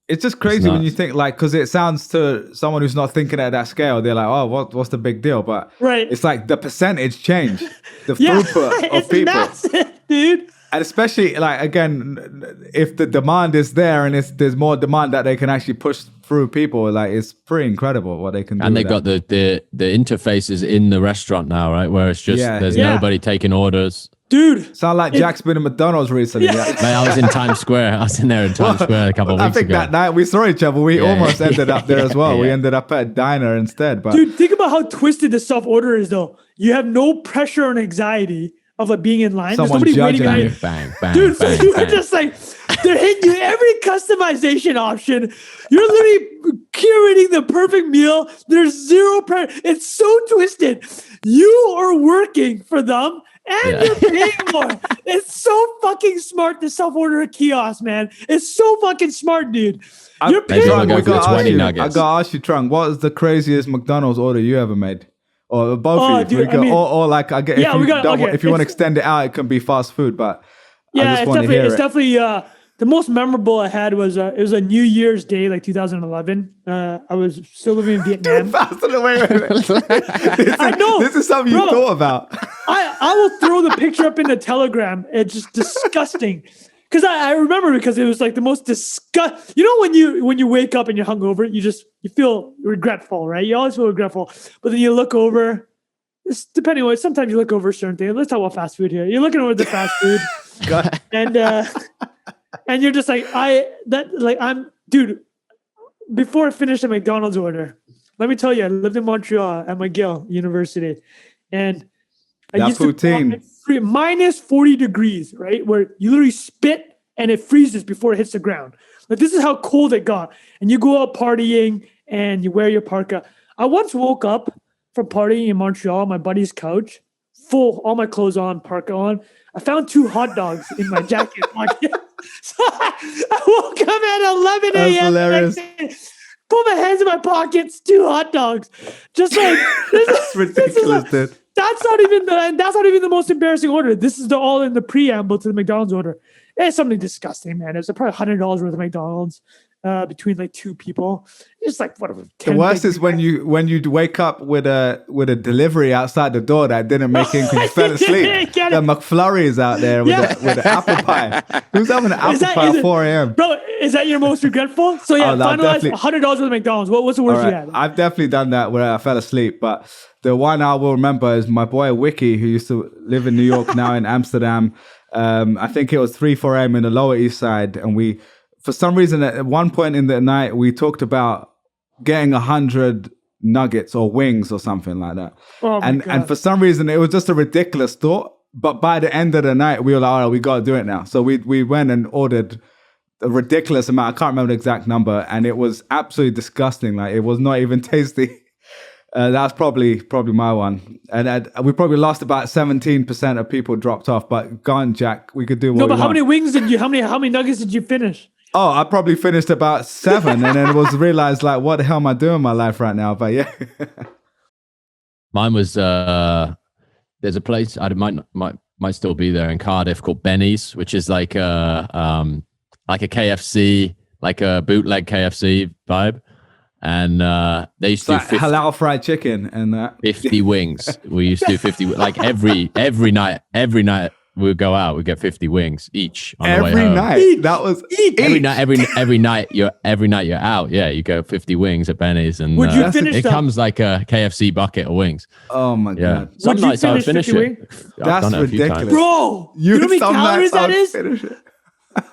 It's just crazy when you think, like, because it sounds to someone who's not thinking at that scale, they're like, oh, what's the big deal? But it's like the percentage change, the throughput of people. Massive, dude. And especially, like, again, if the demand is there and there's more demand that they can actually push through people, like, it's pretty incredible what they can do. And they've got the interfaces in the restaurant now, right? Where it's just, there's nobody taking orders. Dude. Sound like Jack's been at McDonald's recently. Mate, I was in Times Square. I was in there in Times Square a couple of weeks ago. I think that night we saw each other. We almost ended up there as well. We ended up at a diner instead. But dude, think about how twisted the self-order is, though. You have no pressure and anxiety of like being in line. Someone There's nobody waiting on you. Bang, bang, dude, bang, so you're bang. just like, they're hitting you every customization option. You're literally curating the perfect meal. There's zero pressure. It's so twisted. You are working for them and you're paying more. It's so fucking smart to self-order a kiosk, man. It's so fucking smart, dude. You're paying more. I gotta ask you, Trung, what is the craziest McDonald's order you ever made? Or both of you, dude, or like I get if you want to extend it out, it can be fast food. But I just want to hear it. It's definitely the most memorable I had was it was a New Year's Day, like 2011. I was still living in Vietnam. I know this is something you thought about. I will throw the picture up in the Telegram. It's just disgusting. Because I remember because it was like the most You know when you wake up and you're hungover, you feel regretful, right? You always feel regretful. But then you look over, depending on sometimes you look over certain things. Let's talk about fast food here. You're looking over the fast food. And you're just like, dude, before I finished a McDonald's order, let me tell you, I lived in Montreal at McGill University. And I used to minus 40 degrees, right? Where you literally spit and it freezes before it hits the ground. Like, this is how cold it got. And you go out partying and you wear your parka. I once woke up from partying in Montreal on my buddy's couch, all my clothes on, parka on. I found 2 hot dogs in my jacket pocket. So I woke up at 11 a.m. Hilarious. Put my hands in my pockets, 2 hot dogs. Just like, that's ridiculous, dude. That's not even the most embarrassing order. This is all in the preamble to the McDonald's order. It's something disgusting, man. It's probably $100 worth of McDonald's between like 2 people. It's like whatever. The worst is when you wake up with a delivery outside the door that didn't make it because you fell asleep. The McFlurries out there with the apple pie. Who's having an apple pie at 4 a.m.? Bro, is that your most regretful? So finalize $100 worth of McDonald's. What's the worst you had? I've definitely done that where I fell asleep, but the one I will remember is my boy Wiki, who used to live in New York, now in Amsterdam. I think it was 3-4 a.m. in the Lower East Side, and we, for some reason, at one point in the night, we talked about getting 100 nuggets or wings or something like that. Oh my God. And for some reason, it was just a ridiculous thought. But by the end of the night, we were like, "Oh, we got to do it now." So we went and ordered a ridiculous amount. I can't remember the exact number, and it was absolutely disgusting. Like, it was not even tasty. That's probably my one. And we probably lost about 17% of people dropped off. But go on, Jack, we could do what we want. How many wings did you? How many nuggets did you finish? Oh, I probably finished about 7, and then realized like, what the hell am I doing in my life right now? But yeah, mine was there's a place I might still be there in Cardiff called Benny's, which is like a KFC, like a bootleg KFC vibe. And they used to do halal fried chicken and that 50 wings. We used to do 50, like every night we would go out, we'd get 50 wings each on the way home. Every night. That was every night you're out. Yeah, you go 50 wings at Benny's, and would you finish it comes like a KFC bucket of wings. Oh my God. Some nights I would finish it. That's ridiculous. Bro, you know how many calories that is?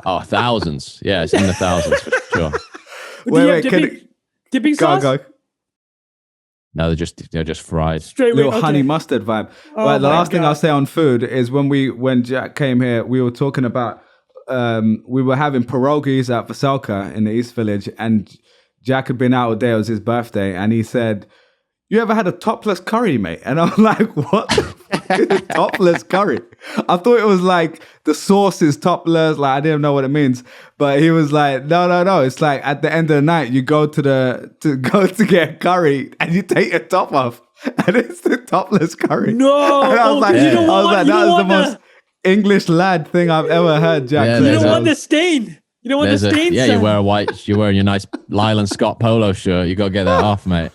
Oh, thousands. Yeah, it's in the thousands for sure. Wait, dipping sauce? Go. No, they're just fried. Straight little honey mustard vibe. The last thing I'll say on food is when Jack came here, we were talking about we were having pierogies at Veselka in the East Village, and Jack had been out all day. It was his birthday, and he said, you ever had a topless curry, mate? And I'm like, what the fuck is a topless curry? I thought it was like the sauce is topless. Like, I didn't know what it means. But he was like, no. It's like at the end of the night, you go to get curry and you take your top off. And it's the topless curry. No. And I was like, you don't that want is the most English lad thing I've ever heard, Jack. Yeah, say. You don't want the stain. You don't want the stain. Yeah, you're wearing your nice Lyland Scott polo shirt. You got to get that off, mate.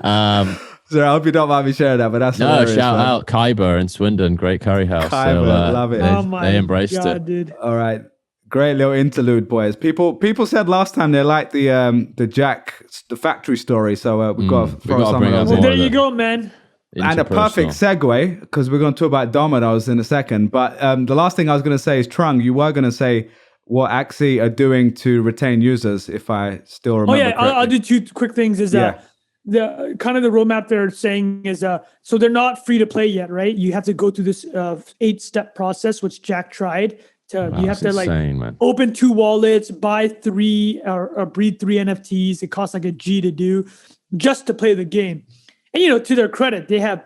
Sorry, I hope you don't mind me sharing that, but that's hilarious, shout man. out Khyber in Swindon, great curry house. Khyber, love it. They embraced it. Dude. All right, great little interlude, boys. People said last time they liked the factory story, so we've got to throw some bring of up those Well, in. there you go, man. And a perfect segue, because we're going to talk about dominoes in a second. But the last thing I was going to say is, Trung, you were going to say what Axie are doing to retain users, if I still remember. Oh yeah, correctly. I'll do two quick things. Is the kind of the roadmap they're saying is so they're not free to play yet, right? You have to go through this 8-step process, which Jack tried. You have to man. open 2 wallets, buy 3 or breed 3 NFTs. It costs like a G to do just to play the game. And to their credit, they have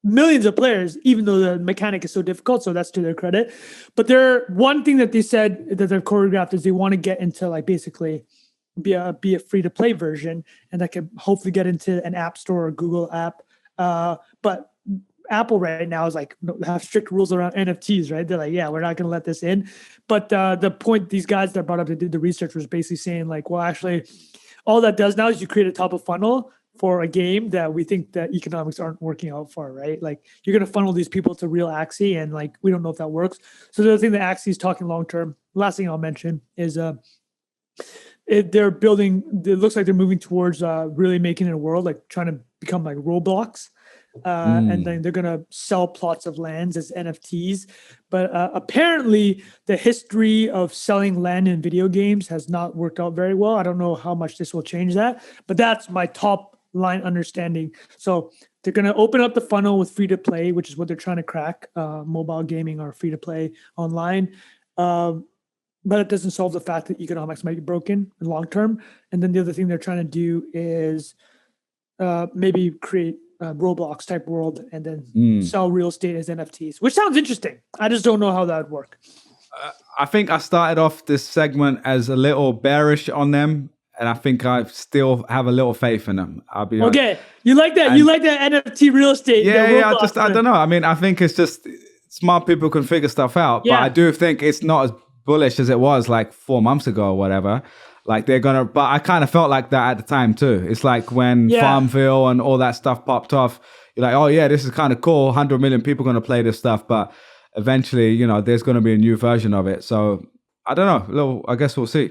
millions of players, even though the mechanic is so difficult. So that's to their credit. But one thing that they said that they've choreographed is they want to get into like basically be a free to play version, and that could hopefully get into an app store or Google app. But Apple right now is like have strict rules around NFTs, right? They're like, yeah, we're not going to let this in. But the point these guys that brought up that did the research was basically saying like, well, actually, all that does now is you create a top of funnel for a game that we think that economics aren't working out for, right? Like you're going to funnel these people to real Axie, and like we don't know if that works. So the other thing that Axie is talking long term. Last thing I'll mention is they're building. It looks like they're moving towards really making it a world, like trying to become like Roblox. And then they're going to sell plots of lands as NFTs. But apparently the history of selling land in video games has not worked out very well. I don't know how much this will change that, but that's my top line understanding. So they're going to open up the funnel with free to play, which is what they're trying to crack, mobile gaming or free to play online. But it doesn't solve the fact that economics might be broken in long term. And then the other thing they're trying to do is maybe create Roblox type world and then sell real estate as NFTs, which sounds interesting. I just don't know how that would work. I think I started off this segment as a little bearish on them, and I think I still have a little faith in them. I'll be okay. honest. You like that? You like that NFT real estate? Yeah. I don't know. I mean, I think it's just smart people can figure stuff out, but I do think it's not as bullish as it was like 4 months ago or whatever. Like but I kind of felt like that at the time too. It's like when Farmville and all that stuff popped off, you're like, oh yeah, this is kind of cool. 100 million people going to play this stuff. But eventually, there's going to be a new version of it. So I don't know. I guess we'll see.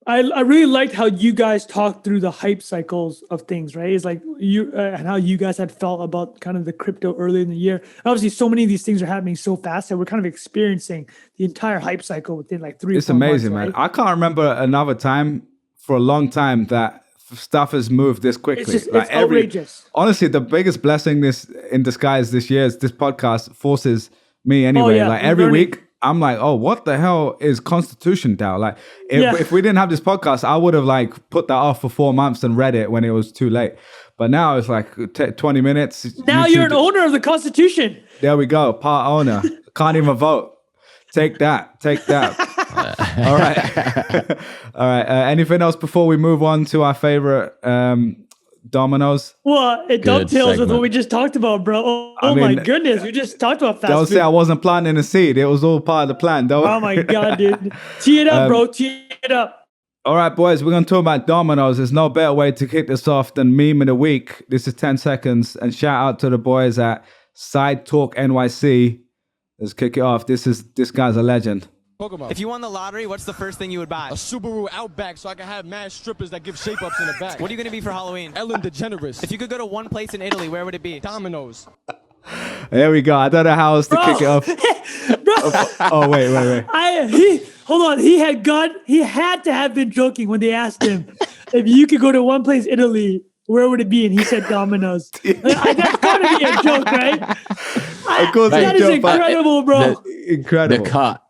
I really liked how you guys talked through the hype cycles of things, right? It's like you and how you guys had felt about kind of the crypto early in the year. Obviously, so many of these things are happening so fast that we're kind of experiencing the entire hype cycle within like 3 or 4 months. It's amazing, right? man. I can't remember another time for a long time that stuff has moved this quickly. It's outrageous. Honestly, the biggest blessing in disguise this year is this podcast forces me anyway. Like every week, I'm like, oh, what the hell is ConstitutionDAO? Like, if we didn't have this podcast, I would have like put that off for 4 months and read it when it was too late. But now it's like 20 minutes. Now you're an owner of the Constitution. There we go. Part owner. Can't even vote. Take that. All right. All right. Anything else before we move on to our favorite dominoes? Well, it dovetails with what we just talked about, bro. Oh my goodness. We just talked about fast food. Don't food. say I wasn't planting a seed. It was all part of the plan. Oh my God, dude. Tee it up, bro. Tee it up. All right, boys. We're going to talk about dominoes. There's no better way to kick this off than meme of the week. This is 10 seconds. And shout out to the boys at Side Talk NYC. Let's kick it off. This guy's a legend. If you won the lottery, what's the first thing you would buy? A Subaru Outback so I can have mad strippers that give shape-ups in the back. What are you going to be for Halloween? Ellen DeGeneres. If you could go to one place in Italy, where would it be? Domino's. There we go. I don't know how else to kick it off. Oh, wait. Hold on. He had to have been joking when they asked him if you could go to one place in Italy, where would it be? And he said Domino's. That's got to be a joke, right? Of course, that is incredible, bro. Incredible. The cut,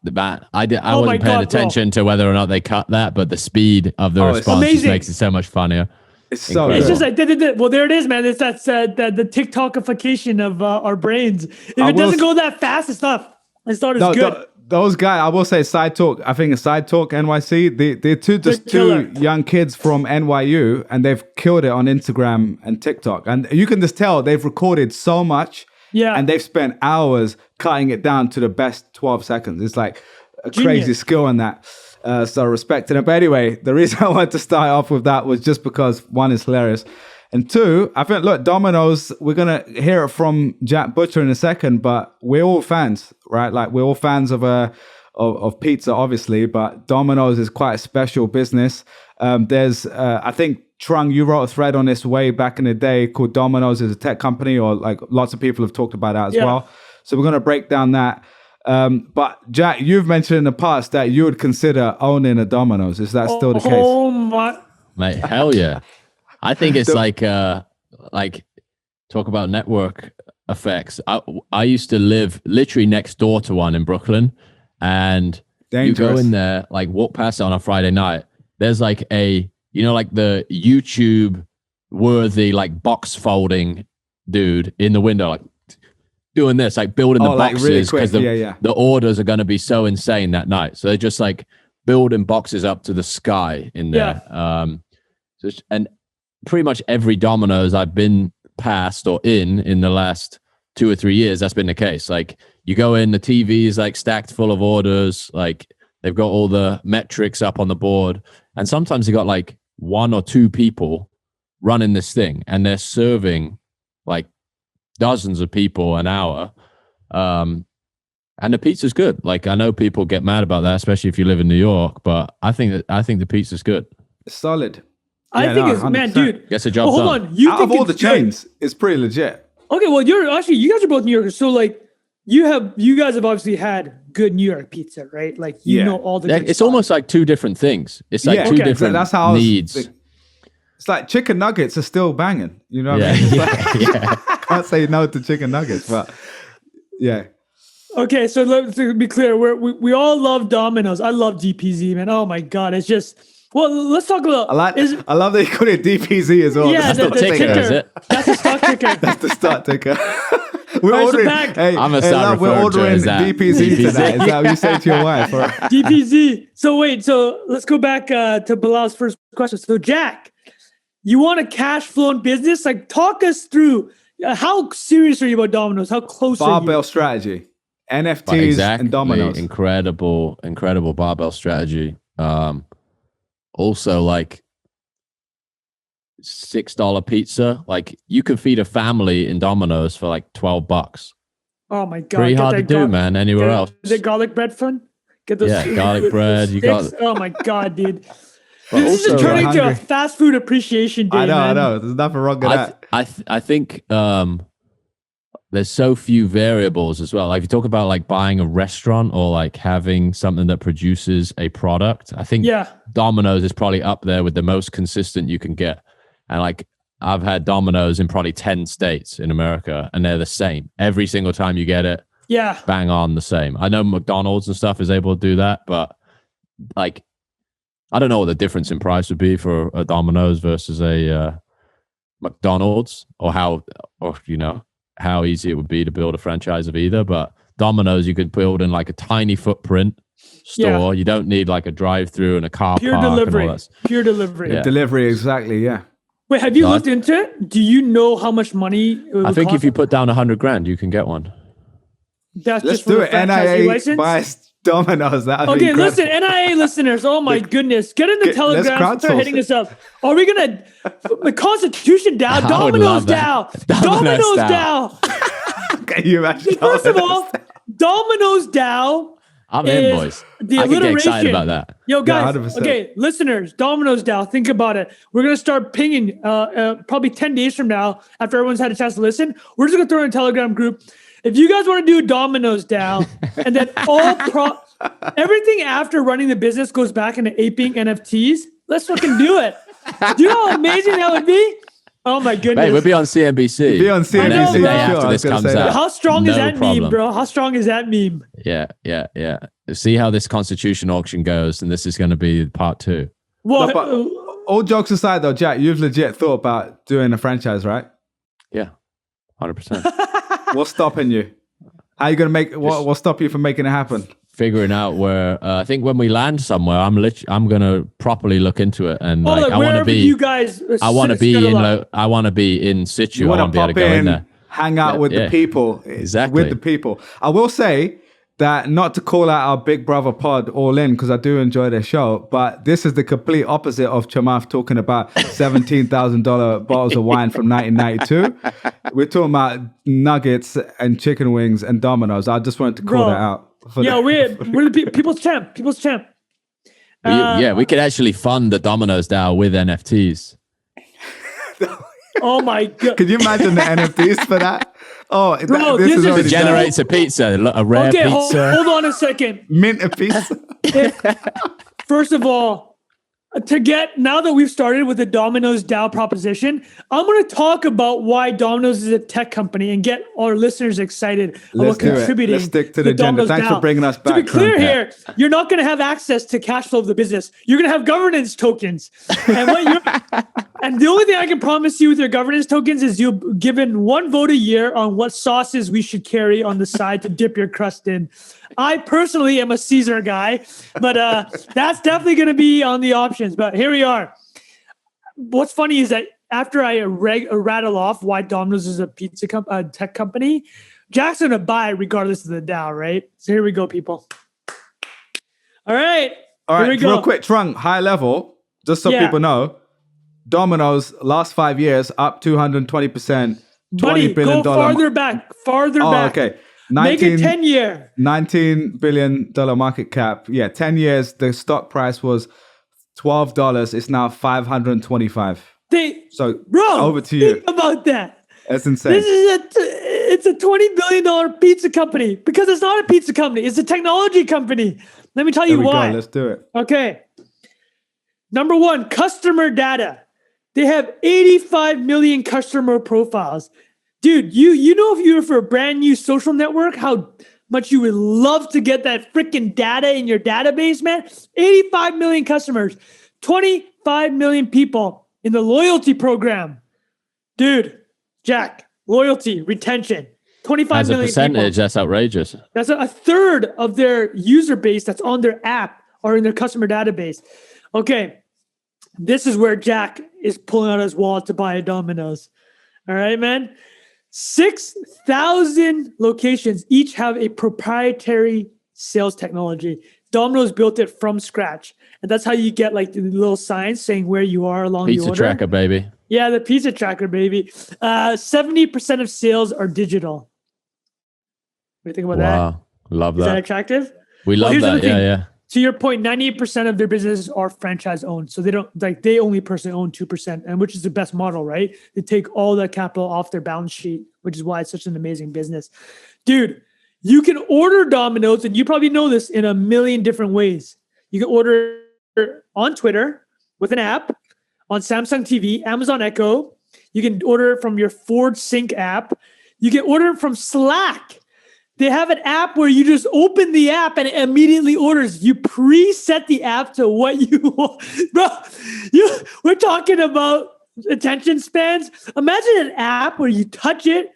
I wasn't paying attention to whether or not they cut that, but the speed of the response just makes it so much funnier. It's so It's good. just like, well, there it is, man. It's the TikTokification of our brains. If I it will doesn't go that fast, it's not as good. Those guys, I will say, Side Talk. I think it's Side Talk NYC. They're two killer. young kids from NYU, and they've killed it on Instagram and TikTok. And you can just tell they've recorded so much, and they've spent hours cutting it down to the best 12 seconds. It's like a crazy skill in that. So respecting it. But anyway, the reason I wanted to start off with that was just because one is hilarious. And two, I think, look, Domino's, we're going to hear it from Jack Butcher in a second, but we're all fans, right? Like, we're all fans of pizza, obviously, but Domino's is quite a special business. I think, Trung, you wrote a thread on this way back in the day called Domino's is a tech company, or like lots of people have talked about that as well. So we're going to break down that. But Jack, you've mentioned in the past that you would consider owning a Domino's. Is that still the case? Oh my. Mate, hell yeah. I think it's like talk about network effects. I used to live literally next door to one in Brooklyn, and you go in there, like walk past it on a Friday night. There's like like the YouTube worthy, like box folding dude in the window, like doing this, like building the boxes because the orders are going to be so insane that night. So they're just like building boxes up to the sky in there. And pretty much every Domino's I've been past or in the last 2 or 3 years, that's been the case. Like you go in, the TV is like stacked full of orders, like they've got all the metrics up on the board, and sometimes they got like 1 or 2 people running this thing, and they're serving like dozens of people an hour, and the pizza's good. Like I know people get mad about that, especially if you live in New York, but I think the pizza's good. It's solid. I think it's 100%. Man, dude. Gets the job done. Hold on, you out of all the chains, it's pretty legit. Okay, well, you guys are both New Yorkers, so like you guys have obviously had good New York pizza, right? Like you know all the. It's almost like 2 different things. It's like 2 different that's how needs. It's like chicken nuggets are still banging. You know what I mean? Can't say no to chicken nuggets, but yeah. Okay, so let's be clear. We all love Domino's. I love DPZ, man. Oh my god, it's just. Well, let's talk about. I love that you call it DPZ as well. Yeah, that's the ticker, is it? That's the stock ticker. That's the stock ticker. We're ordering. I'm a start we're ordering DPZ tonight. Is that what you say to your wife? Or? DPZ. So let's go back to Bilal's first question. So Jack, you want a cash flowing business? Like, talk us through. How serious are you about Domino's? How close are you? Barbell strategy, NFTs and Domino's. Incredible barbell strategy. Also, like $6 pizza. Like you could feed a family in Domino's for like $12. Oh my god! Pretty hard to do, man. Anywhere else? Is it garlic bread fun? Get those. Yeah, garlic bread. You got. Oh my god, dude! This is turning into a fast food appreciation day. I know. There's nothing wrong with that. I think there's so few variables as well. Like if you talk about like buying a restaurant or like having something that produces a product, I think Domino's is probably up there with the most consistent you can get. And like I've had Domino's in probably 10 states in America, and they're the same every single time you get it. Yeah, bang on the same. I know McDonald's and stuff is able to do that, but like I don't know what the difference in price would be for a Domino's versus a McDonald's, or how easy it would be to build a franchise of either. But Domino's, you could build in like a tiny footprint store. Yeah. You don't need like a drive-through and a car Pure park. Delivery. And all that. Pure delivery. Yeah. Delivery, exactly. Yeah. Wait, have you looked into it? Do you know how much money it would I think cost? if you put down $100,000, you can get one. That's Let's just for do the it. franchisee NIA license? buys Domino's. Okay, listen, NIA listeners. Oh my goodness. Get in the Telegram. Start hitting us up. Are we going to... The ConstitutionDAO. Domino's DAO. Domino's DAO. Can you imagine? First of all, Domino's DAO. I'm in, boys. I can get excited about that. Yo, guys. Yeah, okay, listeners, Domino's DAO. Think about it. We're going to start pinging probably 10 days from now after everyone's had a chance to listen. We're just going to throw in a Telegram group. If you guys want to do a Domino's DAO and then everything after running the business goes back into aping NFTs, let's fucking do it. Do you know how amazing that would be? Oh my goodness. Hey, we'll be on CNBC. Be on CNBC the day after this comes out. How strong is that meme, bro? How strong is that meme? Yeah. See how this Constitution auction goes, and this is going to be part 2. Well, all jokes aside, though, Jack, you've legit thought about doing a franchise, right? Yeah, 100%. What's stopping you? How are you gonna make? What'll stop you from making it happen? Figuring out where I think when we land somewhere, I'm gonna properly look into it and like I want to be. You guys, I want to be I want to be in situ. You I want want to to be able pop to go in in, there. hang out with the people. Exactly. With the people. I will say that not to call out our Big Brother pod all in because I do enjoy their show, but this is the complete opposite of Chamath talking about $17,000 bottles of wine from 1992. We're talking about nuggets and chicken wings and Domino's. I just wanted to call that out. We're the people's champ. People's champ. We could actually fund the Domino's DAO with NFTs. Oh my God. Could you imagine the NFTs for that? Oh, Bro, this is It already generates a pizza, a rare pizza. Hold on a second. mint a pizza. First of all, now that we've started with the Domino's DAO proposition, I'm going to talk about why Domino's is a tech company and get our listeners excited about contributing. Let's stick to the agenda. Domino's Thanks DAO. for bringing us back. To be clear here, you're not going to have access to cash flow of the business. You're going to have governance tokens. And the only thing I can promise you with your governance tokens is you'll be given one vote a year on what sauces we should carry on the side to dip your crust in. I personally am a Caesar guy, but that's definitely going to be on the options. But here we are. What's funny is that after I rattle off why Domino's is a tech company, Jack's going to buy regardless of the DAO, right? So here we go, people. All right. Here we go. Real quick, Trung, high level, just so people know, Domino's last 5 years up 220%, $20 billion. Go farther back. Okay. Make it 10 year. $19 billion market cap. Yeah, 10 years. The stock price was $12. It's now $525. Over to you. Think about that. That's insane. It's a $20 billion pizza company because it's not a pizza company. It's a technology company. Let me tell you why. Let's do it. Okay. Number one, customer data. They have 85 million customer profiles. Dude, you know if you were for a brand new social network, how much you would love to get that freaking data in your database, man. 85 million customers, 25 million people in the loyalty program. Dude, Jack, loyalty, retention, 25 million As a percentage, people. that's outrageous. That's a third of their user base that's on their app or in their customer database. Okay, this is where Jack is pulling out his wallet to buy a Domino's. All right, man. 6,000 locations each have a proprietary sales technology. Domino's built it from scratch. And that's how you get like the little signs saying where you are along the order. Pizza tracker, baby. Yeah, the pizza tracker, baby. 70% of sales are digital. What do you think about that? Wow. Love that. Is that attractive? We love that. Yeah. To your point, 98% of their businesses are franchise owned. So they only personally own 2%, and which is the best model, right? They take all that capital off their balance sheet, which is why it's such an amazing business. Dude, you can order Domino's, and you probably know this, in a million different ways. You can order on Twitter with an app, on Samsung TV, Amazon Echo. You can order it from your Ford Sync app. You can order it from Slack. They have an app where you just open the app and it immediately orders. You preset the app to what you want. Bro, we're talking about attention spans. Imagine an app where you touch it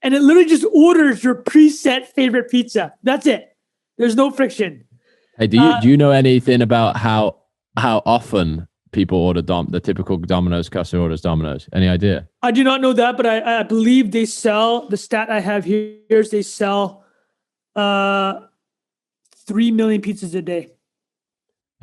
and it literally just orders your preset favorite pizza. That's it. There's no friction. Hey, do you know anything about how often people order the typical Domino's customer orders Domino's? Any idea? I do not know that, but I believe they sell, the stat I have here is they sell 3 million pizzas a day.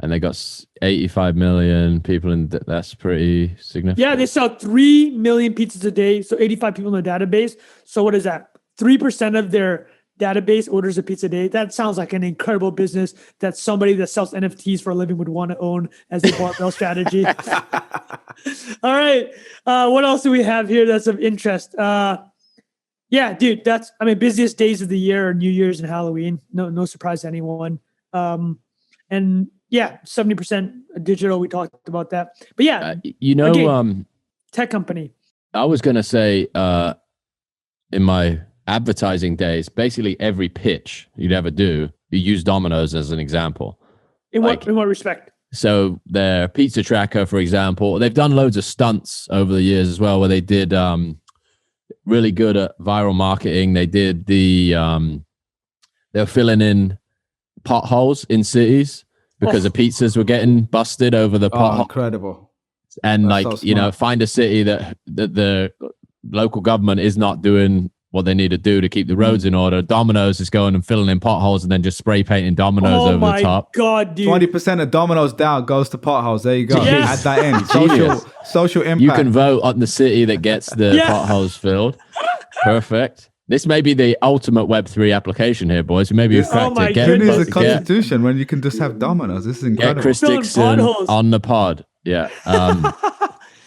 And they got 85 million people in. That's pretty significant. Yeah, they sell 3 million pizzas a day. So 85 people in the database. So what is that? 3% of their database orders a pizza a day. That sounds like an incredible business that somebody that sells NFTs for a living would want to own as a barbell strategy. All right. What else do we have here that's of interest? Yeah, dude, busiest days of the year are New Year's and Halloween. No surprise to anyone. And yeah, 70% digital. We talked about that. But yeah, again, tech company. I was going to say in my advertising days, basically every pitch you'd ever do, you use Domino's as an example. In what respect? so their pizza tracker, for example, they've done loads of stunts over the years as well, where they did really good at viral marketing. They did they're filling in potholes in cities because the pizzas were getting busted over the pothole. Incredible. And That's like, so you know, smart. find a city that the local government is not doing what they need to do to keep the roads in order. Domino's is going and filling in potholes and then just spray painting Domino's over the top. God, dude. 20% of Domino's DAO goes to potholes. There you go. Yes. Add that in. Genius. Social impact. You can vote on the city that gets the potholes filled. Perfect. This may be the ultimate Web3 application here, boys. Maybe we've cracked my it. Who needs a goodness. constitution when you can just have Domino's? This is Get incredible. Chris Filling Dixon potholes. on the pod. Yeah.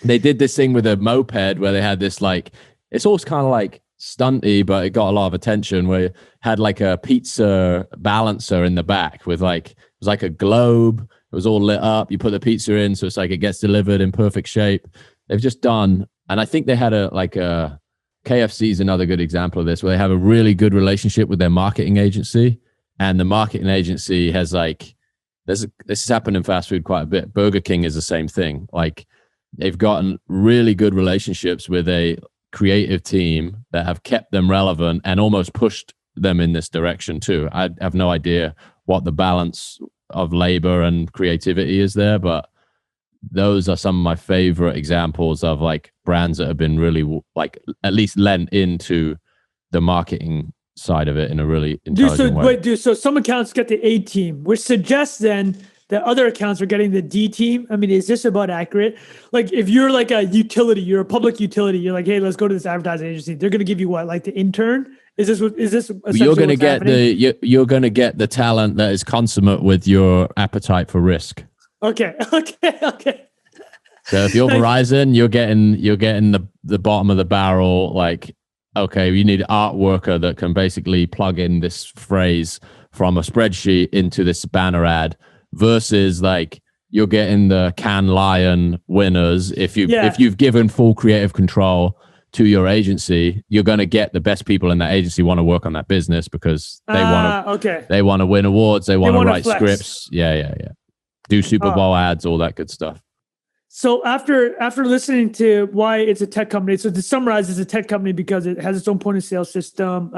They did this thing with a moped where they had this like, it's always kind of like stunty, but it got a lot of attention, where it had like a pizza balancer in the back with like, it was like a globe. It was all lit up. You put the pizza in, so it's like it gets delivered in perfect shape. They've just done, and I think they had a KFC is another good example of this, where they have a really good relationship with their marketing agency, and the marketing agency has like, this has happened in fast food quite a bit. Burger King is the same thing. Like, they've gotten really good relationships with a creative team that have kept them relevant and almost pushed them in this direction too. I have no idea what the balance of labor and creativity is there, but those are some of my favorite examples of like brands that have been really like at least lent into the marketing side of it in a really intelligent way. So some accounts get the A team, which suggests then that other accounts are getting the D team. I mean, is this about accurate? Like, if you're like a utility, you're a public utility, you're like, hey, let's go to this advertising agency. They're going to give you what, like the intern? Is this You're going to get you're going to get the talent that is consummate with your appetite for risk. Okay. So if you're Verizon, you're getting the bottom of the barrel. Like, okay, you need an art worker that can basically plug in this phrase from a spreadsheet into this banner ad, versus like you're getting the Cannes Lion winners. If you've given full creative control to your agency, you're going to get the best people in that agency want to work on that business because they want to win awards, they want to write scripts. Yeah. Do Super Bowl ads, all that good stuff. So after listening to why it's a tech company, so to summarize, it's a tech company because it has its own point of sale system.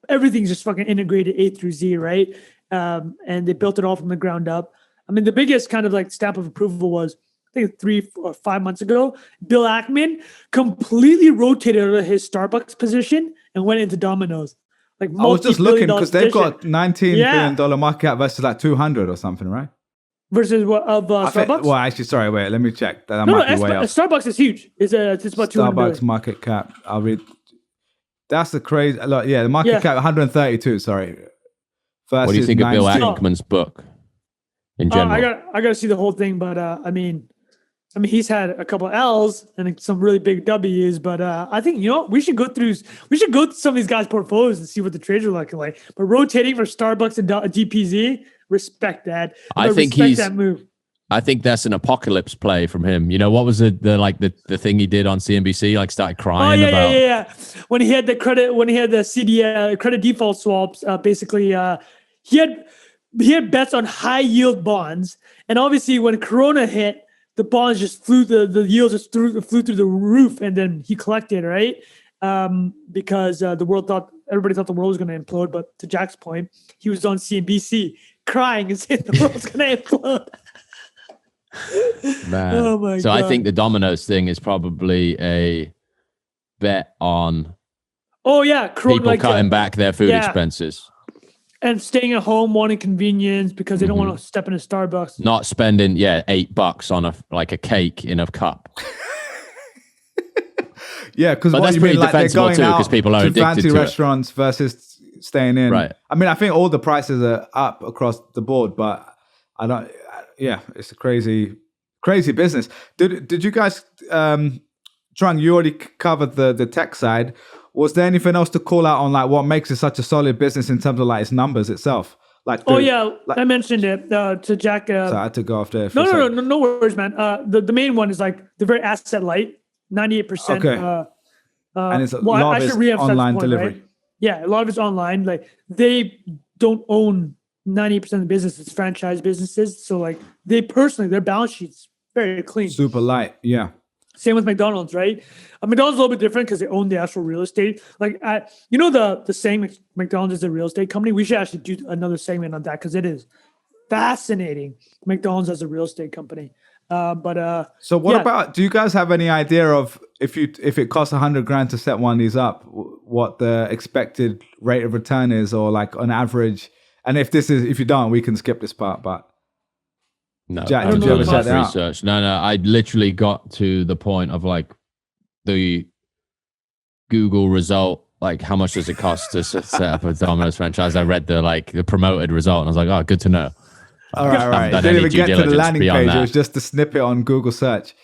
Everything's just fucking integrated A through Z, right? And they built it all from the ground up. I mean, the biggest kind of like stamp of approval was, I think 3 or 5 months ago, Bill Ackman completely rotated out of his Starbucks position and went into Domino's. Like, I was just looking because they've got $19 billion market cap versus like 200 or something, right? Versus what of Starbucks? Actually, sorry, wait, let me check. That might be way up. Starbucks is huge. It's about 200 Starbucks billion. market cap. I'll read. That's the crazy. Yeah, the market cap 132. Sorry. What do you think of Bill Ackman's book in general? I got to see the whole thing, but I mean, he's had a couple of L's and some really big W's, but I think, we should go through some of these guys' portfolios and see what the trades are looking like. But rotating for Starbucks and DPZ, respect that. I think that move. I think that's an apocalypse play from him. You know, what was the thing he did on CNBC? Like, started crying about. Yeah. When he had the CDS credit default swaps, basically, he had bets on high yield bonds, and obviously when Corona hit, the bonds just the yields just flew through the roof, and then he collected, right? Because everybody thought the world was going to implode, but to Jack's point, he was on CNBC crying and saying the world's going to implode. Man. Oh my God. I think the Domino's thing is probably a bet on people cutting back their food expenses. And staying at home, wanting convenience because they don't want to step into Starbucks. Not spending $8 on a cake in a cup. Yeah, because that's pretty defensible too, because people are addicted fancy to restaurants versus staying in. Right. I mean, I think all the prices are up across the board, but I don't. Yeah, it's a crazy business. Did you guys, Trung, you already covered the tech side. Was there anything else to call out on like what makes it such a solid business in terms of like its numbers itself? I mentioned it to Jack. So I had to go off there. No worries, man. The main one is like the very asset light, 98%. Okay. And it's a lot of it's online delivery. Right? Yeah, a lot of it's online. Like, they don't own 90% of the business is franchise businesses. So like they personally, their balance sheet's very clean. Super light. Yeah. Same with McDonald's, right? McDonald's a little bit different because they own the actual real estate. Like, you know, the saying McDonald's is a real estate company. We should actually do another segment on that because it is fascinating. McDonald's as a real estate company. So what about? Do you guys have any idea of if it costs $100,000 to set one of these up, what the expected rate of return is, or like on average? And if you don't, we can skip this part. But no, Jack, I did you ever set that research? No, I literally got to the point of like the Google result, like how much does it cost to set up a Domino's franchise? I read the promoted result, and I was like, oh, good to know. All right. Didn't even get to the landing page. It was just a snippet on Google search,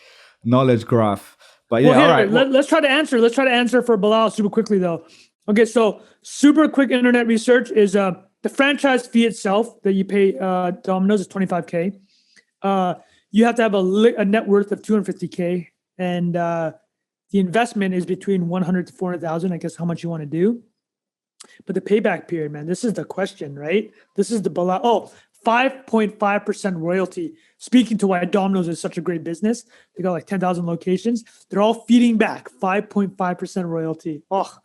knowledge graph. But yeah, well, here, all right. Let's try to answer. Let's try to answer for Bilal super quickly though. Okay, so super quick internet research is the franchise fee itself that you pay Domino's is $25K. You have to have a net worth of $250K, and the investment is between $100,000 to $400,000. I guess how much you want to do. But the payback period, man, this is the question, right? This is the Bilal. Oh, 5.5% royalty. Speaking to why Domino's is such a great business, they got like 10,000 locations. They're all feeding back 5.5% royalty. Oh,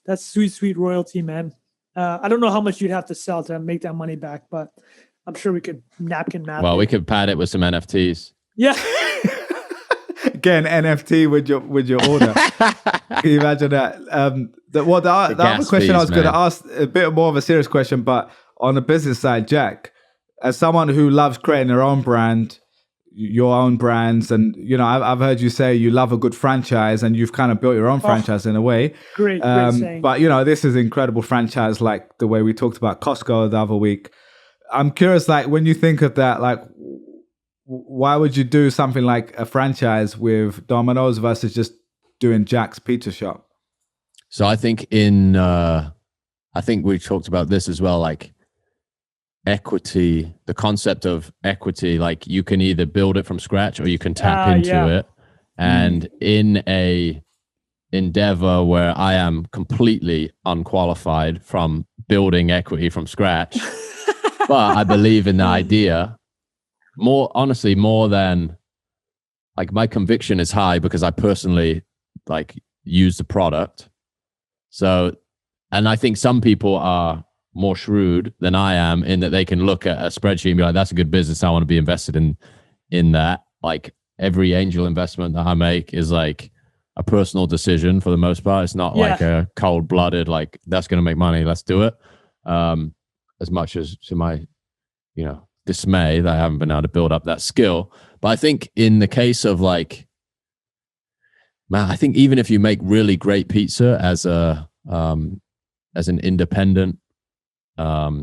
that's sweet royalty, man. I don't know how much you'd have to sell to make that money back, but I'm sure we could napkin math. Well, we could pad it with some NFTs. Yeah. Get an NFT with your order. Can you imagine that? The other question I was going to ask, a bit more of a serious question, but on the business side, Jack, as someone who loves creating their own brand, your own brands, and you know, I've heard you say you love a good franchise, and you've kind of built your own franchise in a way. Great saying. But you know, this is an incredible franchise, like the way we talked about Costco the other week. I'm curious, like when you think of that, like why would you do something like a franchise with Domino's versus just doing Jack's Pizza Shop? So I think I think we talked about this as well, like equity, the concept of equity, like you can either build it from scratch or you can tap into it. And in a endeavor where I am completely unqualified from building equity from scratch, but I believe in the idea more than like my conviction is high because I personally like use the product. So, and I think some people are more shrewd than I am in that they can look at a spreadsheet and be like, that's a good business. I want to be invested in that. Like every angel investment that I make is like a personal decision for the most part. It's not like a cold blooded, like that's going to make money. Let's do it. As much as to my, dismay that I haven't been able to build up that skill. But I think in the case of like, man, I think even if you make really great pizza as an independent, that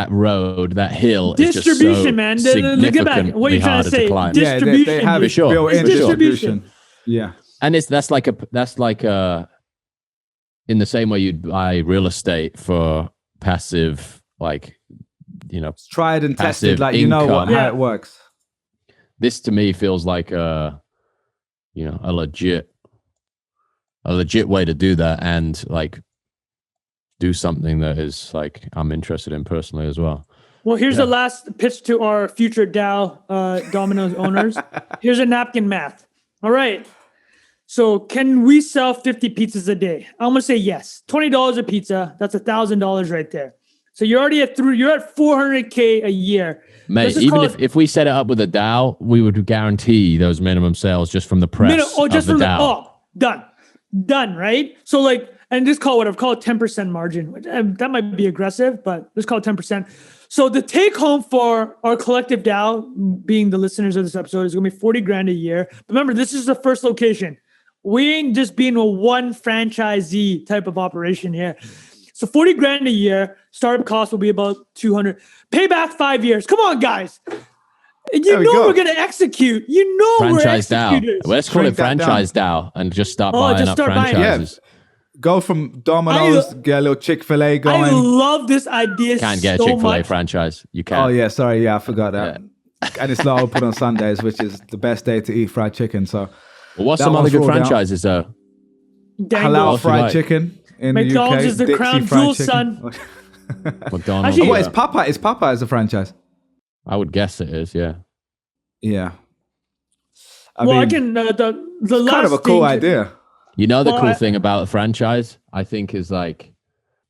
road, that hill distribution, is just so man. Look back. What are you trying to say? Distribution. They have for sure. built-in distribution. Yeah. And that's like in the same way you'd buy real estate for passive, like, it's tried and tested, like income. How it works. This to me feels like a legit way to do that and like do something that is like I'm interested in personally as well. Well, here's the last pitch to our future DAO Domino's owners. Here's a napkin math. All right. So can we sell 50 pizzas a day? I'm going to say yes. $20 a pizza. That's $1,000 right there. So you're already you're at $400K a year. Mate, even if we set it up with a DAO, we would guarantee those minimum sales just from the press of the DAO. Done, right? So like, and just call what I've called 10% margin. That might be aggressive, but let's call it 10%. So the take home for our collective DAO, being the listeners of this episode, is going to be $40,000 a year. But remember, this is the first location. We ain't just being a one franchisee type of operation here. So $40,000 a year, startup cost will be about $200. Payback 5 years. Come on, guys. We're going to execute. Franchise we're executors. DAO. Let's call it franchise DAO and just start buying up franchises. Go from Domino's, get a little Chick-fil-A going. I love this idea. Can't get a Chick-fil-A franchise. You can't. Oh yeah, sorry. Yeah, I forgot that. Yeah. And it's not open on Sundays, which is the best day to eat fried chicken. So, what's some other good franchises though? Halal fried chicken in McDonald's the UK. is the Dixie crown fried jewel, chicken. son. McDonald's. Actually- What is Popeye? Is Popeye as a franchise? I would guess it is. Yeah. Yeah. I I mean, can the last kind of a cool thing- idea. You know, the Well, cool thing about a franchise, I think, is like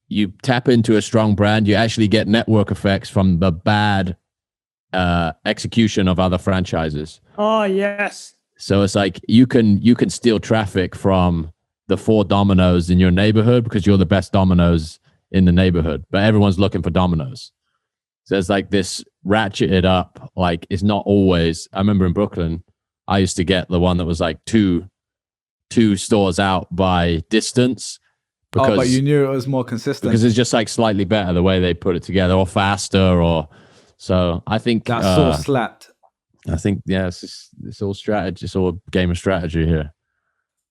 you tap into a strong brand, you actually get network effects from the bad execution of other franchises. Oh yes. So it's like you can steal traffic from the 4 Domino's in your neighborhood because you're the best Domino's in the neighborhood, but everyone's looking for Domino's. So it's like this ratcheted up. Like it's not always. I remember in Brooklyn, I used to get the one that was like two stores out by distance because But you knew it was more consistent. it's just like slightly better the way they put it together, or faster, or so. I think That sauce slapped. I think it's all strategy. It's all a game of strategy here.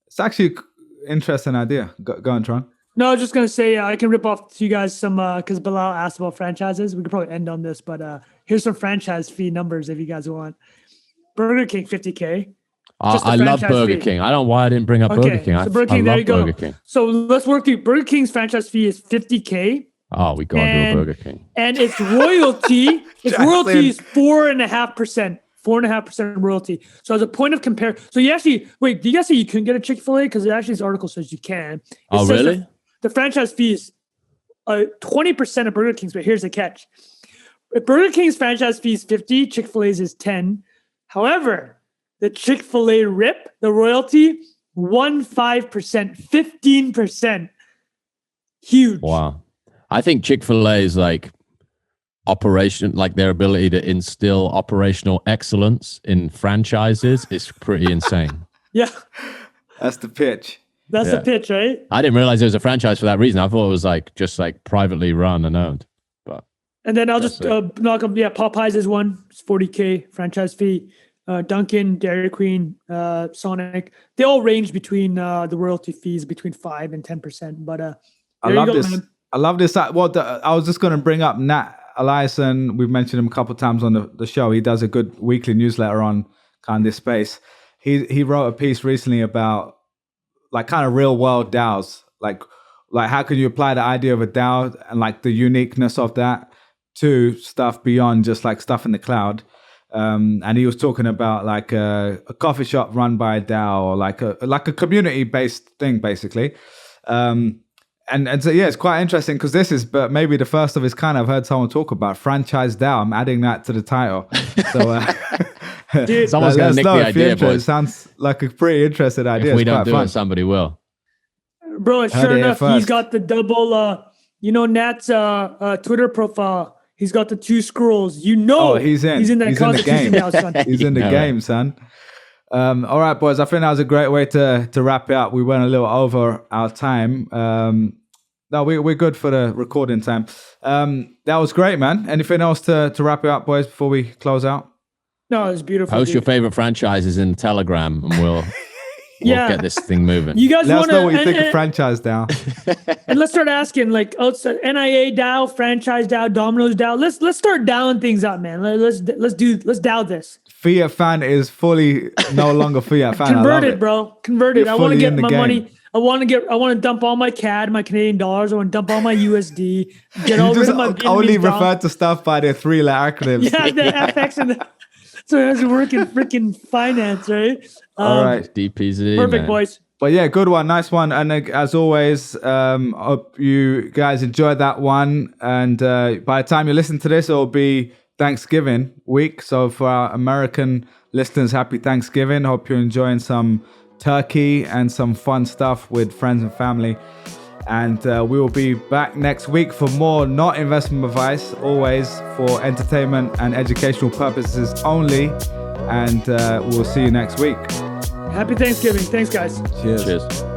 It's actually an interesting idea. Go on, Tron. No, I was just gonna say I can rip off to you guys some because Bilal asked about franchises. We could probably end on this, but here's some franchise fee numbers if you guys want. Burger King 50K. Just the I love franchise Burger fee. King. I don't know why I didn't bring up Burger King. So Burger King, I there love you go. Burger King. So let's work through. Burger King's franchise fee is 50K, Oh, we got to do a And- Burger King. and its royalty, is 4.5%. 4.5% royalty. So as a point of compare, so you actually wait. Do you guys say you couldn't get a Chick-fil-A? Because actually, this article says you can. It Oh, says really? The franchise fee is 20% of Burger King's, but here's the catch. If Burger King's franchise fee is 50, Chick-fil-A's is 10. However, the Chick-fil-A RIP, the royalty, 15%, 15%. Huge. Wow. I think Chick-fil-A is like operation, like their ability to instill operational excellence in franchises is pretty insane. Yeah, That's the pitch. that's Yeah. the pitch, right? I didn't realize there was a franchise for that reason. I thought it was like just like privately run and owned. But And then I'll just That's knock up. Yeah, Popeyes is one. It's 40K franchise fee. Dunkin', Dairy Queen, Sonic. They all range between the royalty fees between 5 and 10%. But I there you love go, this. man. I love this. I was just going to bring up Nat Eliason. We've mentioned him a couple of times on the show. He does a good weekly newsletter on kind of this space. He wrote a piece recently about like kind of real world DAOs. Like how can you apply the idea of a DAO and like the uniqueness of that to stuff beyond just like stuff in the cloud. And he was talking about like a coffee shop run by a DAO or like a community based thing basically. And so yeah, it's quite interesting because this is but maybe the first of its kind I've heard someone talk about franchise DAO. I'm adding that to the title. So Dude, someone's let going us to nick know the if you're idea, interested. It boys. sounds like a pretty interesting idea. If we It's don't quite do fun. it, somebody will. bro, and Heard sure it here enough, he's first. got the double, Nat's Twitter profile. He's got the 2 scrolls. He's in. He's in that He's in the Constitution game. DAO, son. He's in the know game, son. All right, boys. I think that was a great way to wrap it up. We went a little over our time. No, we're good for the recording time. That was great, man. Anything else to wrap it up, boys, before we close out? No, it's beautiful. Post your dude. favorite franchises in Telegram and we'll Yeah. get this thing moving. You guys Let us want know what you think of to, franchise now. and let's start asking like outside NIA DAO, franchise DAO, Domino's DAO. Let's start DAOing things up, man. Let's DAO this. Fiat fan is fully no longer Fiat fan. I love Converted, it. bro. Converted. You're I want to fully get in the my game. money. I want to dump all my CAD, my Canadian dollars. I want to dump all my USD. Get all You rid just of my only Vietnamese refer dong. to stuff by their 3-letter acronyms. Yeah, the FX and the. So I was working freaking finance, right? All right. DPZ. Perfect, man. boys. But yeah, good one. Nice one. And as always, hope you guys enjoyed that one. And by the time you listen to this, it'll be Thanksgiving week. So for our American listeners, happy Thanksgiving. Hope you're enjoying some turkey and some fun stuff with friends and family. And we will be back next week for more not investment advice, always for entertainment and educational purposes only. And we'll see you next week. Happy Thanksgiving. Thanks, guys. Cheers. Cheers.